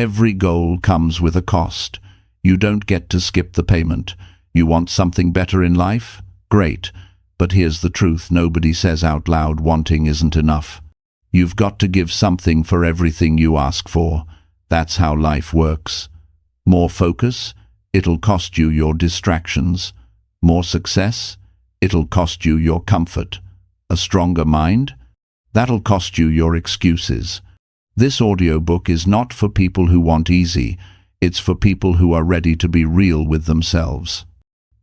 Every goal comes with a cost. You don't get to skip the payment. You want something better in life? Great. But here's the truth nobody says out loud: wanting isn't enough. You've got to give something for everything you ask for. That's how life works. More focus? It'll cost you your distractions. More success? It'll cost you your comfort. A stronger mind? That'll cost you your excuses. This audiobook is not for people who want easy. It's for people who are ready to be real with themselves.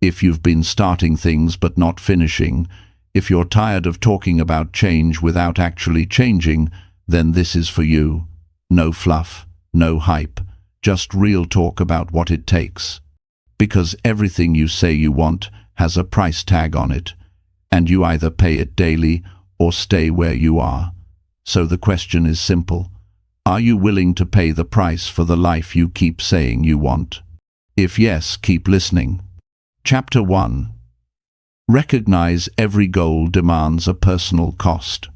If you've been starting things but not finishing, if you're tired of talking about change without actually changing, then this is for you. No fluff, no hype, just real talk about what it takes. Because everything you say you want has a price tag on it, and you either pay it daily or stay where you are. So the question is simple. Are you willing to pay the price for the life you keep saying you want? If yes, keep listening. Chapter 1. Recognize every goal demands a personal cost.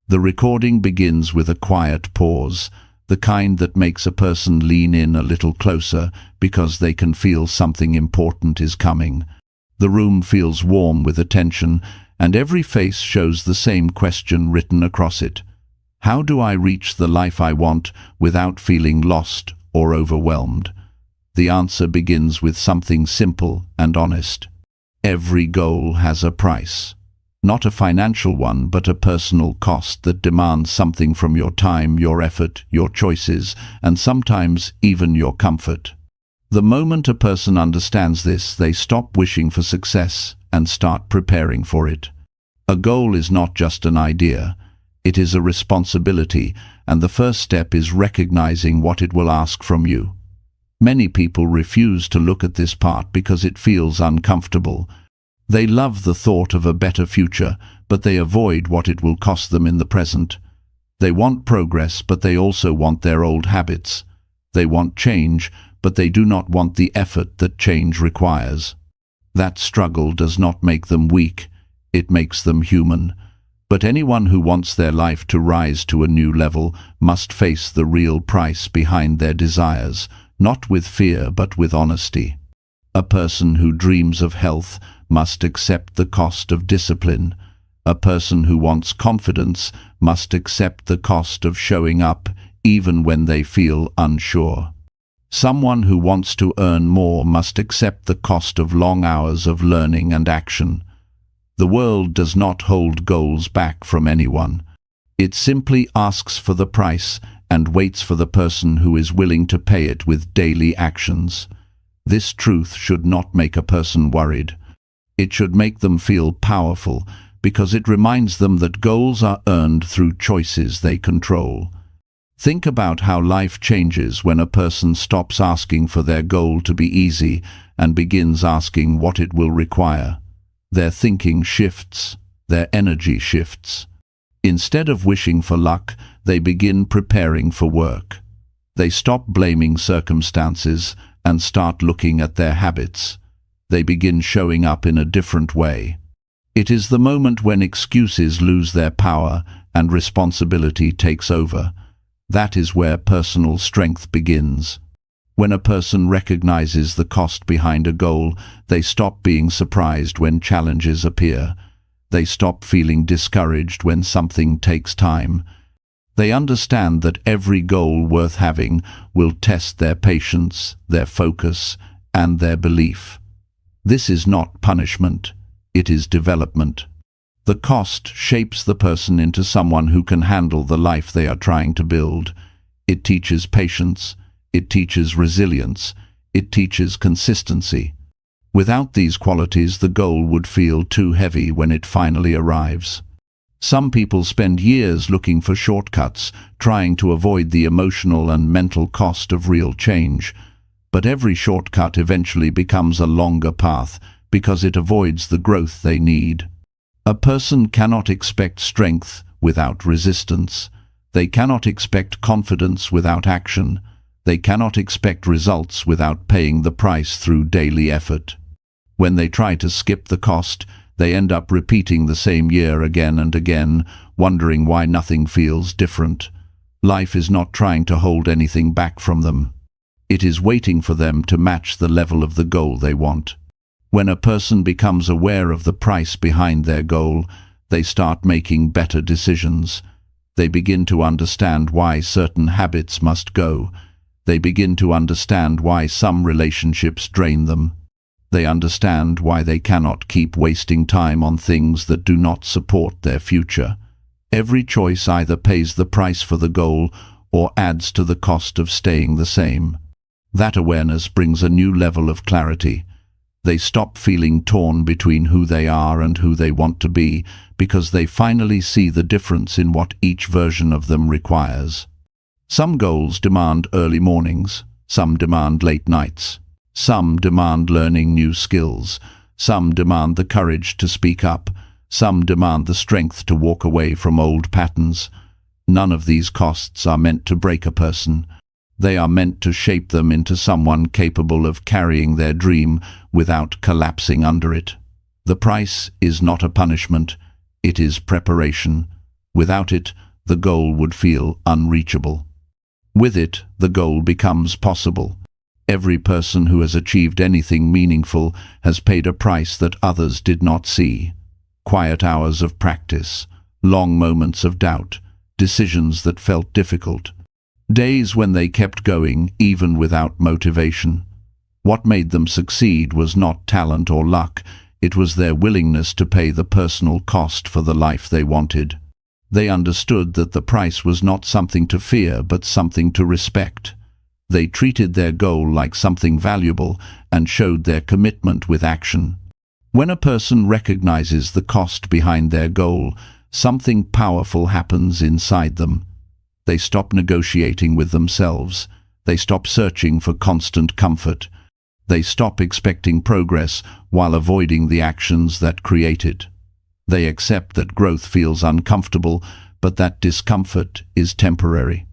The recording begins with a quiet pause, the kind that makes a person lean in a little closer because they can feel something important is coming. The room feels warm with attention, and every face shows the same question written across it. How do I reach the life I want without feeling lost or overwhelmed? The answer begins with something simple and honest. Every goal has a price. Not a financial one, but a personal cost that demands something from your time, your effort, your choices, and sometimes even your comfort. The moment a person understands this, they stop wishing for success and start preparing for it. A goal is not just an idea. It is a responsibility, and the first step is recognizing what it will ask from you. Many people refuse to look at this part because it feels uncomfortable. They love the thought of a better future, but they avoid what it will cost them in the present. They want progress, but they also want their old habits. They want change, but they do not want the effort that change requires. That struggle does not make them weak, it makes them human. But anyone who wants their life to rise to a new level must face the real price behind their desires, not with fear but with honesty. A person who dreams of health must accept the cost of discipline. A person who wants confidence must accept the cost of showing up even when they feel unsure. Someone who wants to earn more must accept the cost of long hours of learning and action. The world does not hold goals back from anyone. It simply asks for the price and waits for the person who is willing to pay it with daily actions. This truth should not make a person worried. It should make them feel powerful, because it reminds them that goals are earned through choices they control. Think about how life changes when a person stops asking for their goal to be easy and begins asking what it will require. Their thinking shifts, their energy shifts. Instead of wishing for luck, they begin preparing for work. They stop blaming circumstances and start looking at their habits. They begin showing up in a different way. It is the moment when excuses lose their power and responsibility takes over. That is where personal strength begins. When a person recognizes the cost behind a goal, they stop being surprised when challenges appear. They stop feeling discouraged when something takes time. They understand that every goal worth having will test their patience, their focus, and their belief. This is not punishment, it is development. The cost shapes the person into someone who can handle the life they are trying to build. It teaches patience, it teaches resilience, it teaches consistency. Without these qualities, the goal would feel too heavy when it finally arrives. Some people spend years looking for shortcuts, trying to avoid the emotional and mental cost of real change. But every shortcut eventually becomes a longer path because it avoids the growth they need. A person cannot expect strength without resistance. They cannot expect confidence without action. They cannot expect results without paying the price through daily effort. When they try to skip the cost, they end up repeating the same year again and again, wondering why nothing feels different. Life is not trying to hold anything back from them. It is waiting for them to match the level of the goal they want. When a person becomes aware of the price behind their goal, they start making better decisions. They begin to understand why certain habits must go. They begin to understand why some relationships drain them. They understand why they cannot keep wasting time on things that do not support their future. Every choice either pays the price for the goal or adds to the cost of staying the same. That awareness brings a new level of clarity. They stop feeling torn between who they are and who they want to be because they finally see the difference in what each version of them requires. Some goals demand early mornings, some demand late nights. Some demand learning new skills, some demand the courage to speak up, some demand the strength to walk away from old patterns. None of these costs are meant to break a person. They are meant to shape them into someone capable of carrying their dream without collapsing under it. The price is not a punishment, it is preparation. Without it, the goal would feel unreachable. With it, the goal becomes possible. Every person who has achieved anything meaningful has paid a price that others did not see. Quiet hours of practice, long moments of doubt, decisions that felt difficult. Days when they kept going even without motivation. What made them succeed was not talent or luck, it was their willingness to pay the personal cost for the life they wanted. They understood that the price was not something to fear but something to respect. They treated their goal like something valuable and showed their commitment with action. When a person recognizes the cost behind their goal, something powerful happens inside them. They stop negotiating with themselves. They stop searching for constant comfort. They stop expecting progress while avoiding the actions that create it. They accept that growth feels uncomfortable, but that discomfort is temporary.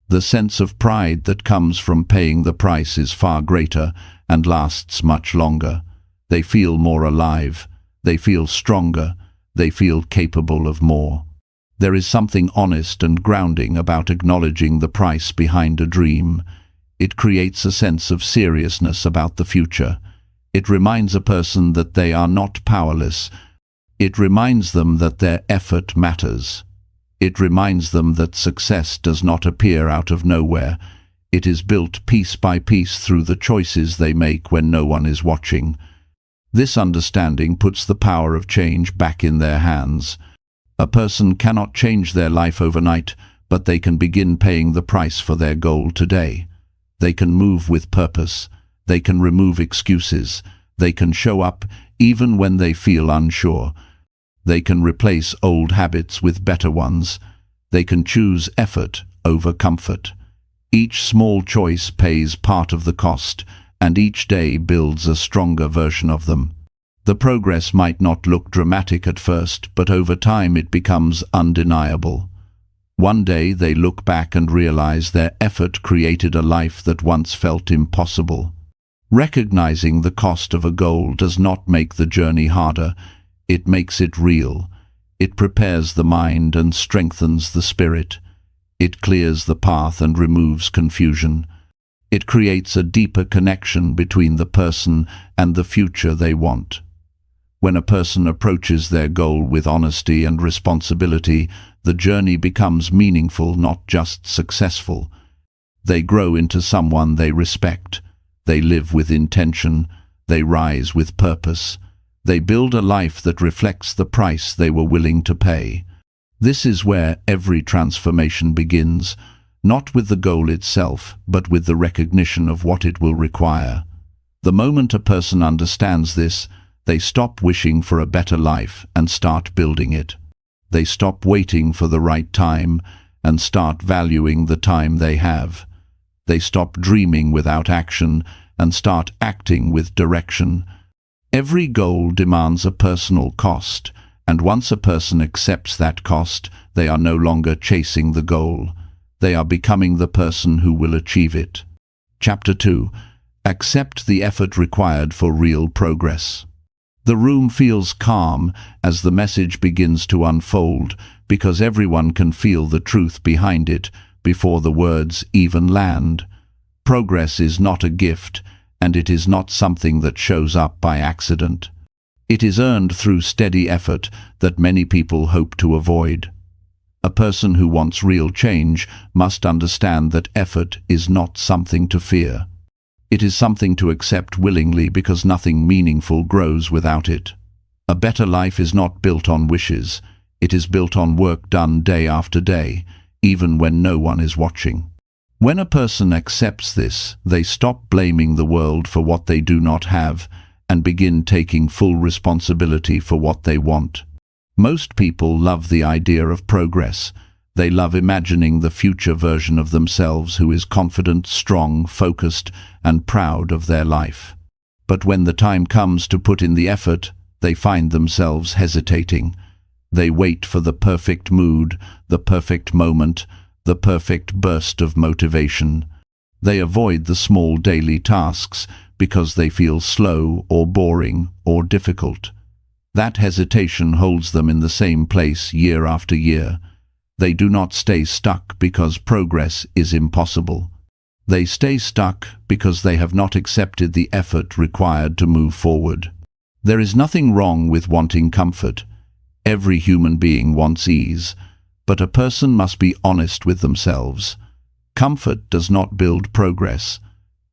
The sense of pride that comes from paying the price is far greater and lasts much longer. They feel more alive. They feel stronger. They feel capable of more. There is something honest and grounding about acknowledging the price behind a dream. It creates a sense of seriousness about the future. It reminds a person that they are not powerless. It reminds them that their effort matters. It reminds them that success does not appear out of nowhere. It is built piece by piece through the choices they make when no one is watching. This understanding puts the power of change back in their hands. A person cannot change their life overnight, but they can begin paying the price for their goal today. They can move with purpose. They can remove excuses. They can show up even when they feel unsure. They can replace old habits with better ones. They can choose effort over comfort. Each small choice pays part of the cost, and each day builds a stronger version of them. The progress might not look dramatic at first, but over time it becomes undeniable. One day they look back and realize their effort created a life that once felt impossible. Recognizing the cost of a goal does not make the journey harder. It makes it real. It prepares the mind and strengthens the spirit. It clears the path and removes confusion. It creates a deeper connection between the person and the future they want. When a person approaches their goal with honesty and responsibility, the journey becomes meaningful, not just successful. They grow into someone they respect. They live with intention. They rise with purpose. They build a life that reflects the price they were willing to pay. This is where every transformation begins, not with the goal itself, but with the recognition of what it will require. The moment a person understands this, they stop wishing for a better life and start building it. They stop waiting for the right time and start valuing the time they have. They stop dreaming without action and start acting with direction. Every goal demands a personal cost, and once a person accepts that cost, they are no longer chasing the goal. They are becoming the person who will achieve it. Chapter 2. Accept the effort required for real progress. The room feels calm as the message begins to unfold, because everyone can feel the truth behind it, before the words even land. Progress is not a gift, and it is not something that shows up by accident. It is earned through steady effort that many people hope to avoid. A person who wants real change must understand that effort is not something to fear. It is something to accept willingly because nothing meaningful grows without it. A better life is not built on wishes. It is built on work done day after day, even when no one is watching. When a person accepts this, they stop blaming the world for what they do not have and begin taking full responsibility for what they want. Most people love the idea of progress. They love imagining the future version of themselves who is confident, strong, focused, and proud of their life. But when the time comes to put in the effort, they find themselves hesitating. They wait for the perfect mood, the perfect moment, the perfect burst of motivation. They avoid the small daily tasks because they feel slow or boring or difficult. That hesitation holds them in the same place year after year. They do not stay stuck because progress is impossible. They stay stuck because they have not accepted the effort required to move forward. There is nothing wrong with wanting comfort. Every human being wants ease, but a person must be honest with themselves. Comfort does not build progress.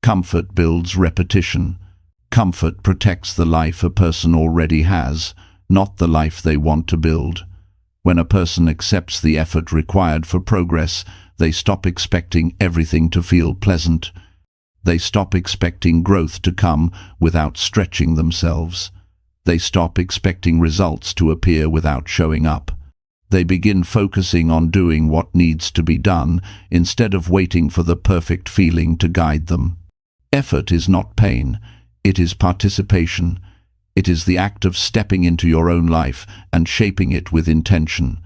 Comfort builds repetition. Comfort protects the life a person already has, not the life they want to build. When a person accepts the effort required for progress, they stop expecting everything to feel pleasant. They stop expecting growth to come without stretching themselves. They stop expecting results to appear without showing up. They begin focusing on doing what needs to be done instead of waiting for the perfect feeling to guide them. Effort is not pain. It is participation. It is the act of stepping into your own life and shaping it with intention.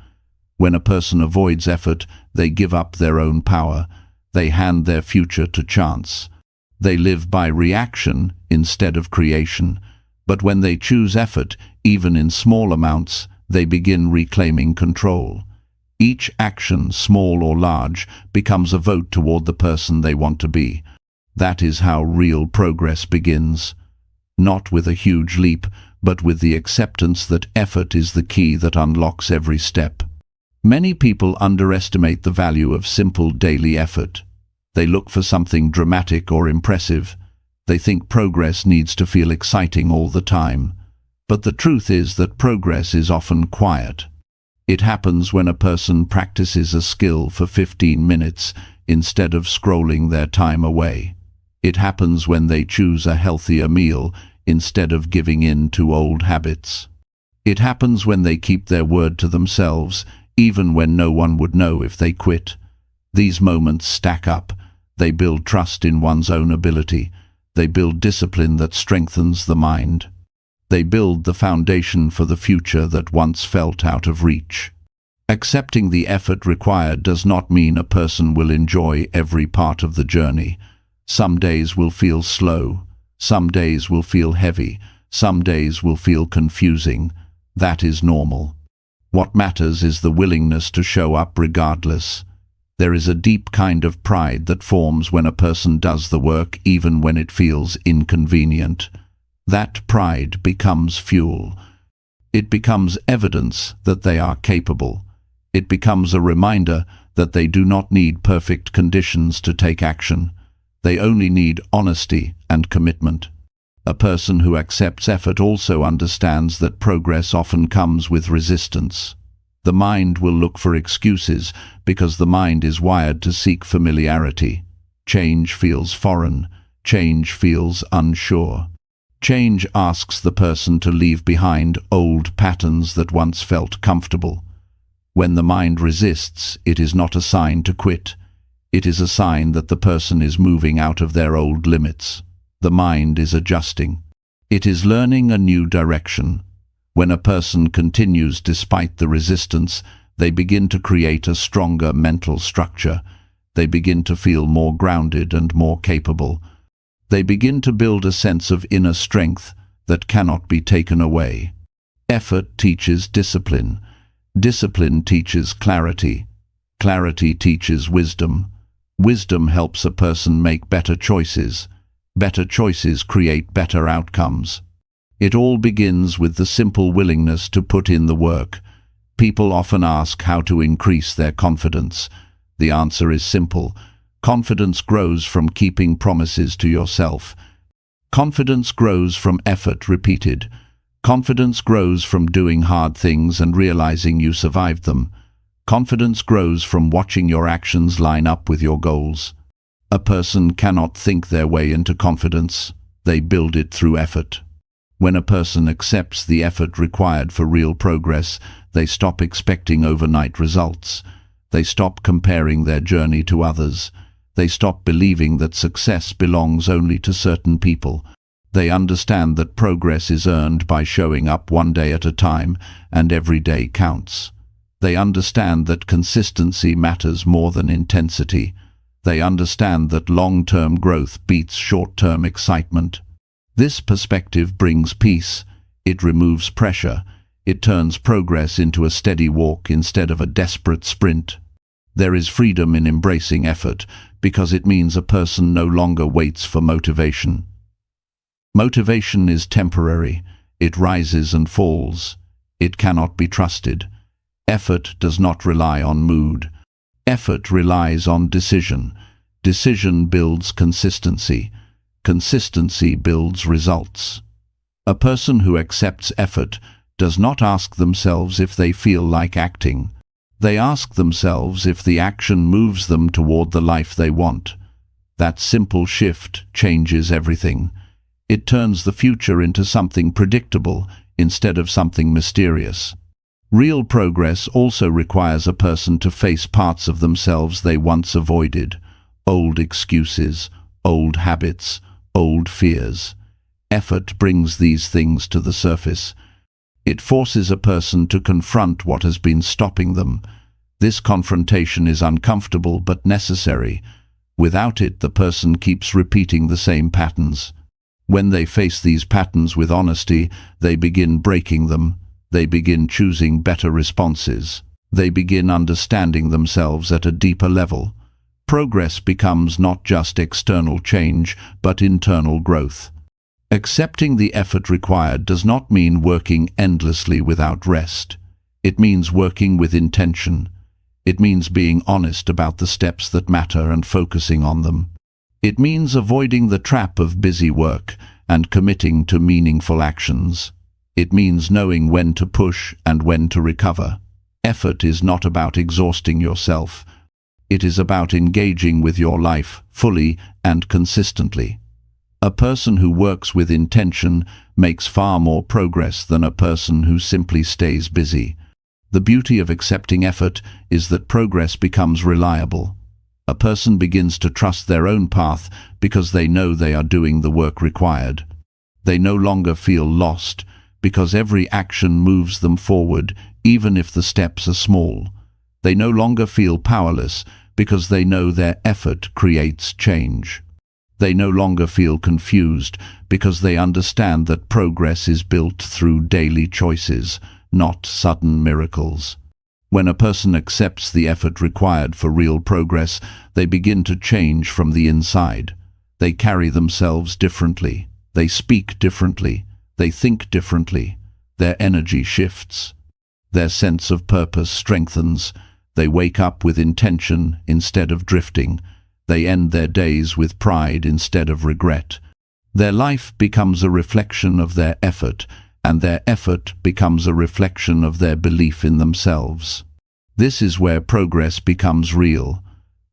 When a person avoids effort, they give up their own power. They hand their future to chance. They live by reaction instead of creation. But when they choose effort, even in small amounts, they begin reclaiming control. Each action, small or large, becomes a vote toward the person they want to be. That is how real progress begins. Not with a huge leap, but with the acceptance that effort is the key that unlocks every step. Many people underestimate the value of simple daily effort. They look for something dramatic or impressive. They think progress needs to feel exciting all the time. But the truth is that progress is often quiet. It happens when a person practices a skill for 15 minutes instead of scrolling their time away. It happens when they choose a healthier meal instead of giving in to old habits. It happens when they keep their word to themselves, even when no one would know if they quit. These moments stack up. They build trust in one's own ability. They build discipline that strengthens the mind. They build the foundation for the future that once felt out of reach. Accepting the effort required does not mean a person will enjoy every part of the journey. Some days will feel slow. Some days will feel heavy. Some days will feel confusing. That is normal. What matters is the willingness to show up regardless. There is a deep kind of pride that forms when a person does the work even when it feels inconvenient. That pride becomes fuel. It becomes evidence that they are capable. It becomes a reminder that they do not need perfect conditions to take action. They only need honesty and commitment. A person who accepts effort also understands that progress often comes with resistance. The mind will look for excuses because the mind is wired to seek familiarity. Change feels foreign. Change feels unsure. Change asks the person to leave behind old patterns that once felt comfortable. When the mind resists, it is not a sign to quit. It is a sign that the person is moving out of their old limits. The mind is adjusting. It is learning a new direction. When a person continues despite the resistance, they begin to create a stronger mental structure. They begin to feel more grounded and more capable. They begin to build a sense of inner strength that cannot be taken away. Effort teaches discipline. Discipline teaches clarity. Clarity teaches wisdom. Wisdom helps a person make better choices. Better choices create better outcomes. It all begins with the simple willingness to put in the work. People often ask how to increase their confidence. The answer is simple. Confidence grows from keeping promises to yourself. Confidence grows from effort repeated. Confidence grows from doing hard things and realizing you survived them. Confidence grows from watching your actions line up with your goals. A person cannot think their way into confidence. They build it through effort. When a person accepts the effort required for real progress, they stop expecting overnight results. They stop comparing their journey to others. They stop believing that success belongs only to certain people. They understand that progress is earned by showing up one day at a time, and every day counts. They understand that consistency matters more than intensity. They understand that long-term growth beats short-term excitement. This perspective brings peace. It removes pressure. It turns progress into a steady walk instead of a desperate sprint. There is freedom in embracing effort because it means a person no longer waits for motivation. Motivation is temporary. It rises and falls. It cannot be trusted. Effort does not rely on mood. Effort relies on decision. Decision builds consistency. Consistency builds results. A person who accepts effort does not ask themselves if they feel like acting. They ask themselves if the action moves them toward the life they want. That simple shift changes everything. It turns the future into something predictable instead of something mysterious. Real progress also requires a person to face parts of themselves they once avoided. Old excuses, old habits, old fears. Effort brings these things to the surface. It forces a person to confront what has been stopping them. This confrontation is uncomfortable but necessary. Without it, the person keeps repeating the same patterns. When they face these patterns with honesty, they begin breaking them. They begin choosing better responses. They begin understanding themselves at a deeper level. Progress becomes not just external change, but internal growth. Accepting the effort required does not mean working endlessly without rest. It means working with intention. It means being honest about the steps that matter and focusing on them. It means avoiding the trap of busy work and committing to meaningful actions. It means knowing when to push and when to recover. Effort is not about exhausting yourself. It is about engaging with your life fully and consistently. A person who works with intention makes far more progress than a person who simply stays busy. The beauty of accepting effort is that progress becomes reliable. A person begins to trust their own path because they know they are doing the work required. They no longer feel lost because every action moves them forward, even if the steps are small. They no longer feel powerless because they know their effort creates change. They no longer feel confused because they understand that progress is built through daily choices, not sudden miracles. When a person accepts the effort required for real progress, they begin to change from the inside. They carry themselves differently. They speak differently. They think differently. Their energy shifts. Their sense of purpose strengthens. They wake up with intention instead of drifting. They end their days with pride instead of regret. Their life becomes a reflection of their effort, and their effort becomes a reflection of their belief in themselves. This is where progress becomes real,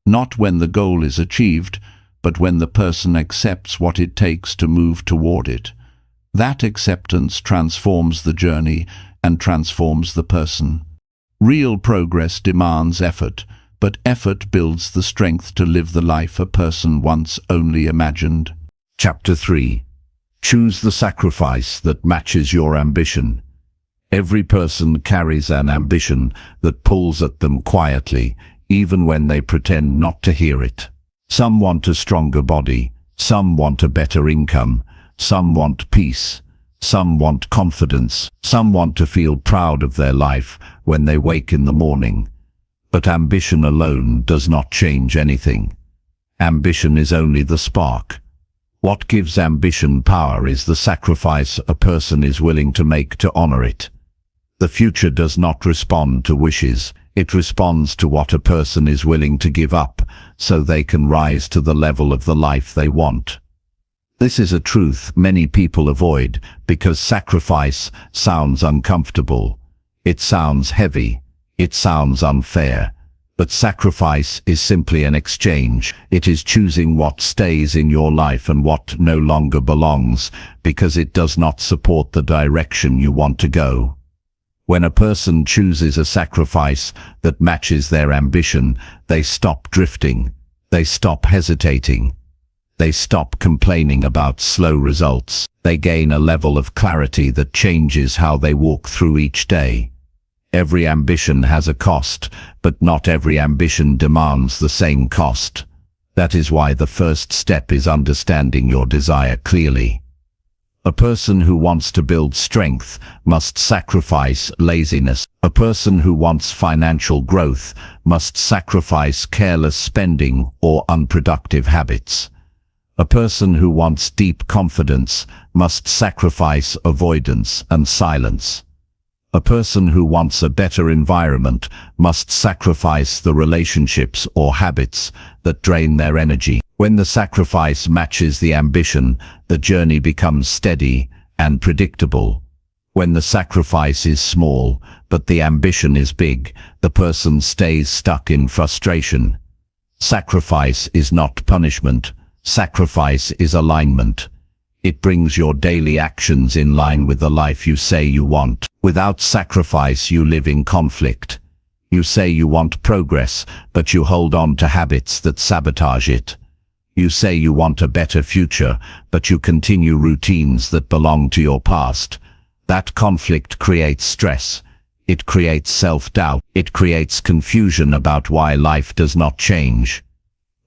not when the goal is achieved, but when the person accepts what it takes to move toward it. That acceptance transforms the journey and transforms the person. Real progress demands effort, but effort builds the strength to live the life a person once only imagined. Chapter 3. Choose the sacrifice that matches your ambition. Every person carries an ambition that pulls at them quietly, even when they pretend not to hear it. Some want a stronger body, some want a better income, some want peace, some want confidence, some want to feel proud of their life when they wake in the morning. But ambition alone does not change anything. Ambition is only the spark. What gives ambition power is the sacrifice a person is willing to make to honor it. The future does not respond to wishes, it responds to what a person is willing to give up so they can rise to the level of the life they want. This is a truth many people avoid because sacrifice sounds uncomfortable. It sounds heavy. It sounds unfair. But sacrifice is simply an exchange. It is choosing what stays in your life and what no longer belongs because it does not support the direction you want to go. When a person chooses a sacrifice that matches their ambition, they stop drifting. They stop hesitating. They stop complaining about slow results. They gain a level of clarity that changes how they walk through each day. Every ambition has a cost, but not every ambition demands the same cost. That is why the first step is understanding your desire clearly. A person who wants to build strength must sacrifice laziness. A person who wants financial growth must sacrifice careless spending or unproductive habits. A person who wants deep confidence must sacrifice avoidance and silence. A person who wants a better environment must sacrifice the relationships or habits that drain their energy. When the sacrifice matches the ambition, the journey becomes steady and predictable. When the sacrifice is small, but the ambition is big, the person stays stuck in frustration. Sacrifice is not punishment. Sacrifice is alignment. It brings your daily actions in line with the life you say you want. Without sacrifice, you live in conflict. You say you want progress, but you hold on to habits that sabotage it. You say you want a better future, but you continue routines that belong to your past. That conflict creates stress. It creates self-doubt. It creates confusion about why life does not change.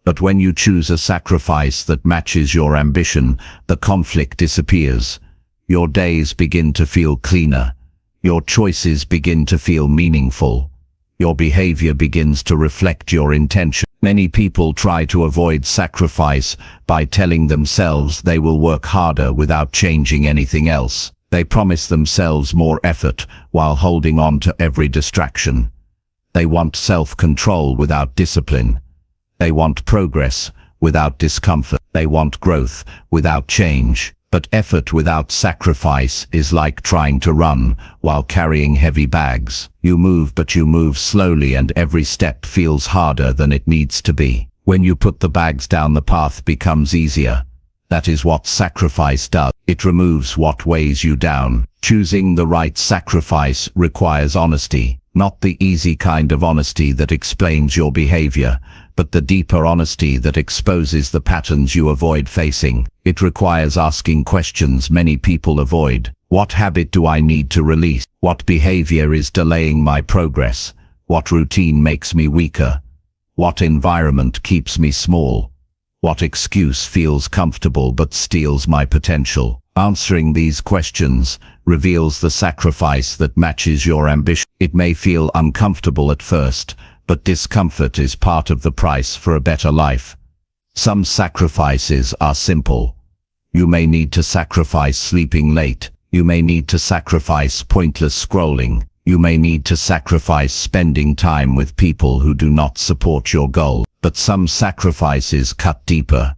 But when you choose a sacrifice that matches your ambition, the conflict disappears. Your days begin to feel cleaner. Your choices begin to feel meaningful. Your behavior begins to reflect your intention. Many people try to avoid sacrifice by telling themselves they will work harder without changing anything else. They promise themselves more effort while holding on to every distraction. They want self-control without discipline. They want progress without discomfort. They want growth without change. But effort without sacrifice is like trying to run while carrying heavy bags. You move, but you move slowly, and every step feels harder than it needs to be. When you put the bags down, the path becomes easier. That is what sacrifice does. It removes what weighs you down. Choosing the right sacrifice requires honesty, not the easy kind of honesty that explains your behavior, but the deeper honesty that exposes the patterns you avoid facing. It requires asking questions many people avoid. What habit do I need to release? What behavior is delaying my progress? What routine makes me weaker? What environment keeps me small? What excuse feels comfortable but steals my potential? Answering these questions reveals the sacrifice that matches your ambition. It may feel uncomfortable at first, but discomfort is part of the price for a better life. Some sacrifices are simple. You may need to sacrifice sleeping late. You may need to sacrifice pointless scrolling. You may need to sacrifice spending time with people who do not support your goal. But some sacrifices cut deeper.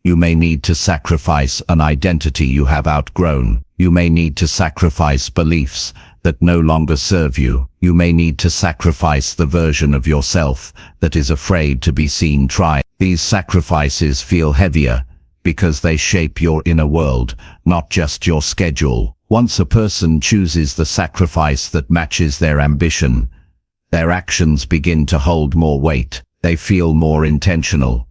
You may need to sacrifice an identity you have outgrown. You may need to sacrifice beliefs that no longer serve you. You may need to sacrifice the version of yourself that is afraid to be seen trying. These sacrifices feel heavier because they shape your inner world, not just your schedule. Once a person chooses the sacrifice that matches their ambition, their actions begin to hold more weight. They feel more intentional.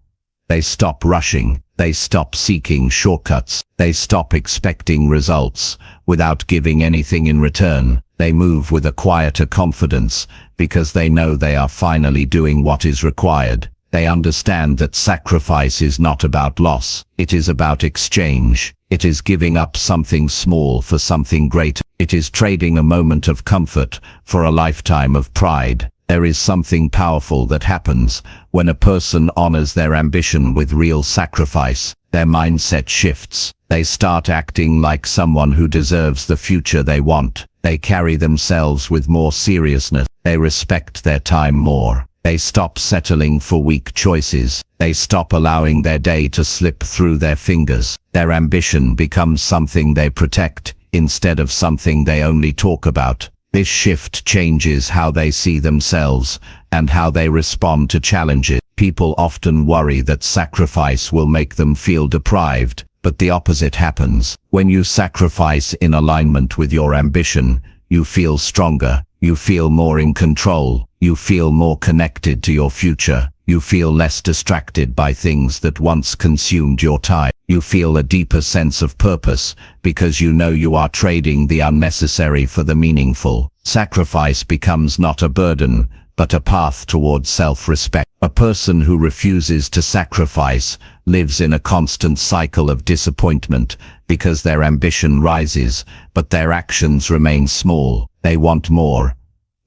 They stop rushing. They stop seeking shortcuts. They stop expecting results without giving anything in return. They move with a quieter confidence because they know they are finally doing what is required. They understand that sacrifice is not about loss. It is about exchange. It is giving up something small for something greater. It is trading a moment of comfort for a lifetime of pride. There is something powerful that happens when a person honors their ambition with real sacrifice. Their mindset shifts. They start acting like someone who deserves the future they want. They carry themselves with more seriousness. They respect their time more. They stop settling for weak choices. They stop allowing their day to slip through their fingers. Their ambition becomes something they protect instead of something they only talk about. This shift changes how they see themselves and how they respond to challenges. People often worry that sacrifice will make them feel deprived, but the opposite happens. When you sacrifice in alignment with your ambition, you feel stronger, you feel more in control, you feel more connected to your future, you feel less distracted by things that once consumed your time. You feel a deeper sense of purpose because you know you are trading the unnecessary for the meaningful. Sacrifice becomes not a burden, but a path towards self-respect. A person who refuses to sacrifice lives in a constant cycle of disappointment because their ambition rises, but their actions remain small. They want more,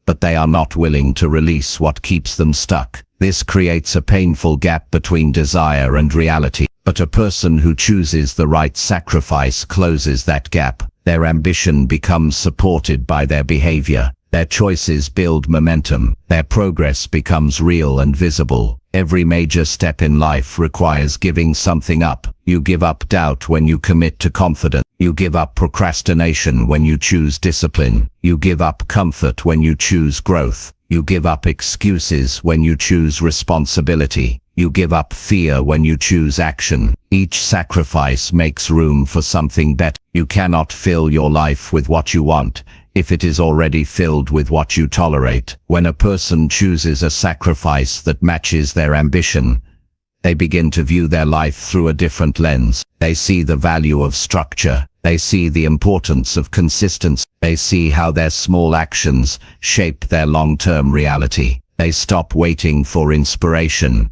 but they are not willing to release what keeps them stuck. This creates a painful gap between desire and reality. But a person who chooses the right sacrifice closes that gap. Their ambition becomes supported by their behavior. Their choices build momentum. Their progress becomes real and visible. Every major step in life requires giving something up. You give up doubt when you commit to confidence. You give up procrastination when you choose discipline. You give up comfort when you choose growth. You give up excuses when you choose responsibility. You give up fear when you choose action. Each sacrifice makes room for something better. You cannot fill your life with what you want if it is already filled with what you tolerate. When a person chooses a sacrifice that matches their ambition, they begin to view their life through a different lens. They see the value of structure. They see the importance of consistency. They see how their small actions shape their long-term reality. They stop waiting for inspiration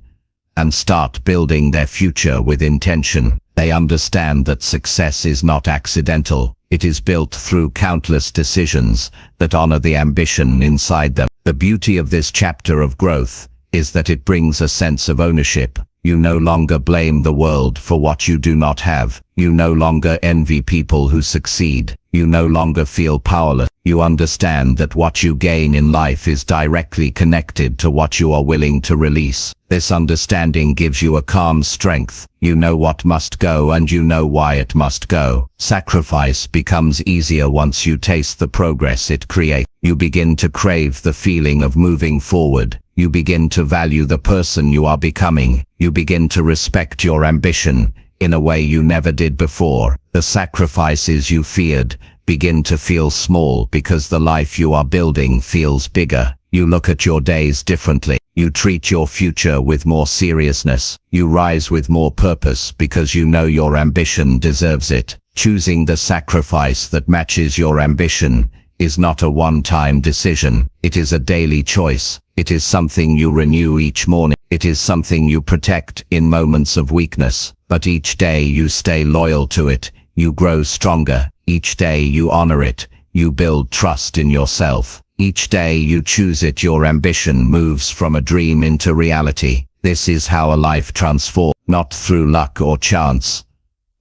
and start building their future with intention. They understand that success is not accidental. It is built through countless decisions that honor the ambition inside them. The beauty of this chapter of growth is that it brings a sense of ownership. You no longer blame the world for what you do not have. You no longer envy people who succeed. You no longer feel powerless. You understand that what you gain in life is directly connected to what you are willing to release. This understanding gives you a calm strength. You know what must go and you know why it must go. Sacrifice becomes easier once you taste the progress it creates. You begin to crave the feeling of moving forward. You begin to value the person you are becoming. You begin to respect your ambition in a way you never did before. The sacrifices you feared begin to feel small because the life you are building feels bigger. You look at your days differently. You treat your future with more seriousness. You rise with more purpose because you know your ambition deserves it. Choosing the sacrifice that matches your ambition is not a one-time decision. It is a daily choice. It is something you renew each morning. It is something you protect in moments of weakness. But each day you stay loyal to it. You grow stronger. Each day you honor it. You build trust in yourself. Each day you choose it, your ambition moves from a dream into reality. This is how a life transforms, not through luck or chance,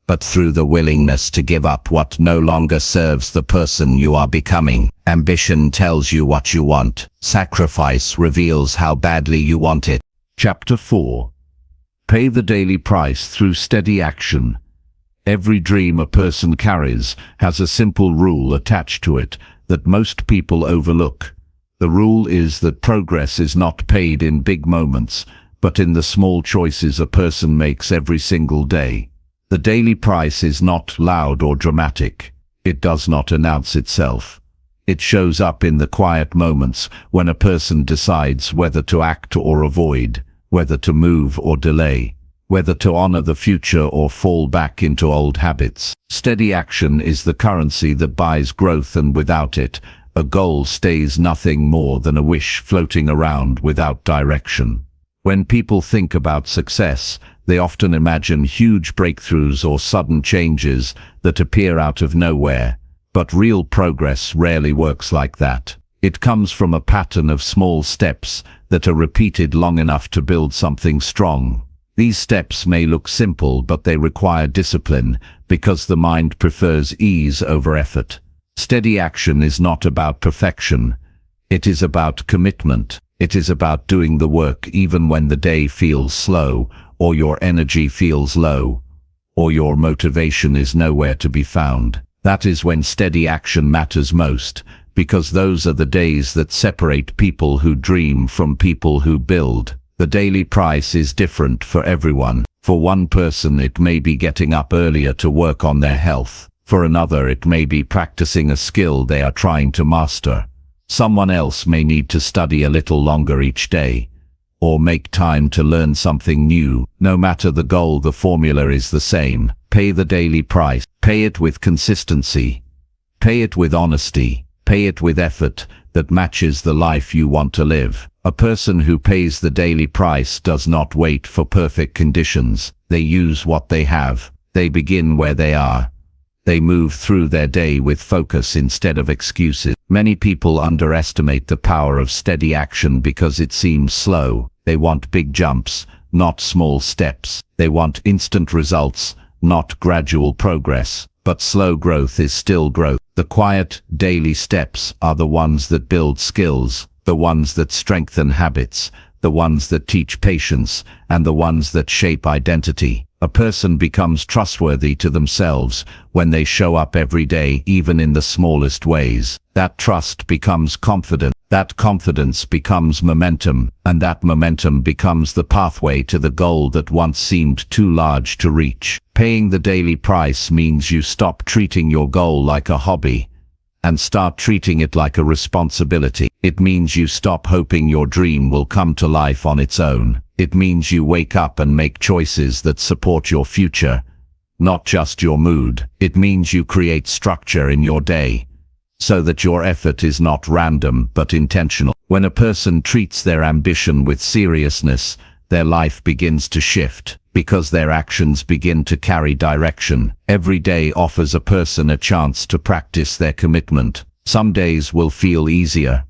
but through the willingness to give up what no longer serves the person you are becoming. Ambition tells you what you want. Sacrifice reveals how badly you want it. Chapter 4. Pay the daily price through steady action. Every dream a person carries has a simple rule attached to it that most people overlook. The rule is that progress is not paid in big moments, but in the small choices a person makes every single day. The daily price is not loud or dramatic. It does not announce itself. It shows up in the quiet moments when a person decides whether to act or avoid, whether to move or delay, whether to honor the future or fall back into old habits. Steady action is the currency that buys growth, and without it, a goal stays nothing more than a wish floating around without direction. When people think about success, they often imagine huge breakthroughs or sudden changes that appear out of nowhere. But real progress rarely works like that. It comes from a pattern of small steps that are repeated long enough to build something strong. These steps may look simple, but they require discipline because the mind prefers ease over effort. Steady action is not about perfection. It is about commitment. It is about doing the work even when the day feels slow, or your energy feels low, or your motivation is nowhere to be found. That is when steady action matters most, because those are the days that separate people who dream from people who build. The daily price is different for everyone. For one person, it may be getting up earlier to work on their health. For another, it may be practicing a skill they are trying to master. Someone else may need to study a little longer each day, or make time to learn something new. No matter the goal, the formula is the same. Pay the daily price. Pay it with consistency. Pay it with honesty. Pay it with effort that matches the life you want to live. A person who pays the daily price does not wait for perfect conditions. They use what they have. They begin where they are. They move through their day with focus instead of excuses. Many people underestimate the power of steady action because it seems slow. They want big jumps, not small steps. They want instant results, not gradual progress. But slow growth is still growth. The quiet, daily steps are the ones that build skills, the ones that strengthen habits, the ones that teach patience, and the ones that shape identity. A person becomes trustworthy to themselves when they show up every day, even in the smallest ways. That trust becomes confidence. That confidence becomes momentum, and that momentum becomes the pathway to the goal that once seemed too large to reach. Paying the daily price means you stop treating your goal like a hobby and start treating it like a responsibility. It means you stop hoping your dream will come to life on its own. It means you wake up and make choices that support your future, not just your mood. It means you create structure in your day, so that your effort is not random but intentional. When a person treats their ambition with seriousness, their life begins to shift, because their actions begin to carry direction. Every day offers a person a chance to practice their commitment. Some days will feel easier.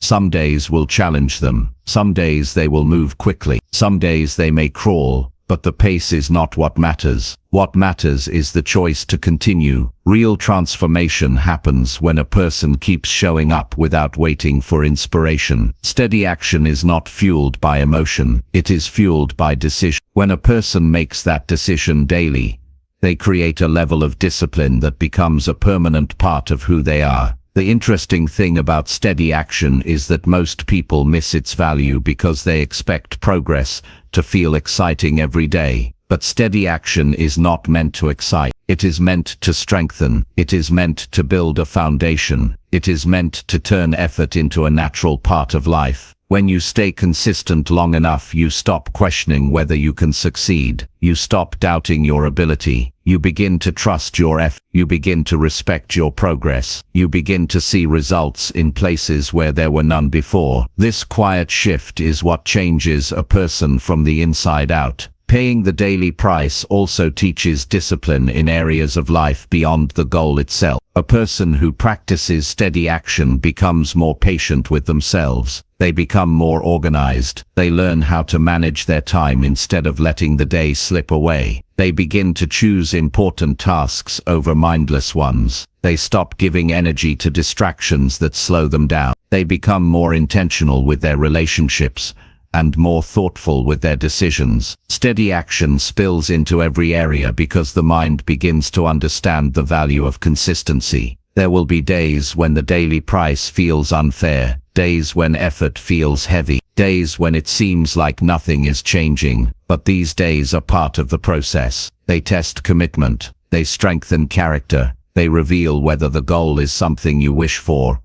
Some days will challenge them. Some days they will move quickly. Some days they may crawl, but the pace is not what matters. What matters is the choice to continue. Real transformation happens when a person keeps showing up without waiting for inspiration. Steady action is not fueled by emotion. It is fueled by decision. When a person makes that decision daily, they create a level of discipline that becomes a permanent part of who they are. The interesting thing about steady action is that most people miss its value because they expect progress to feel exciting every day. But steady action is not meant to excite. It is meant to strengthen. It is meant to build a foundation. It is meant to turn effort into a natural part of life. When you stay consistent long enough, you stop questioning whether you can succeed. You stop doubting your ability. You begin to trust your effort. You begin to respect your progress. You begin to see results in places where there were none before. This quiet shift is what changes a person from the inside out. Paying the daily price also teaches discipline in areas of life beyond the goal itself. A person who practices steady action becomes more patient with themselves. They become more organized. They learn how to manage their time instead of letting the day slip away. They begin to choose important tasks over mindless ones. They stop giving energy to distractions that slow them down. They become more intentional with their relationships and more thoughtful with their decisions. Steady action spills into every area because the mind begins to understand the value of consistency. There will be days when the daily price feels unfair, days when effort feels heavy, days when it seems like nothing is changing. But these days are part of the process. They test commitment. They strengthen character. They reveal whether the goal is something you wish for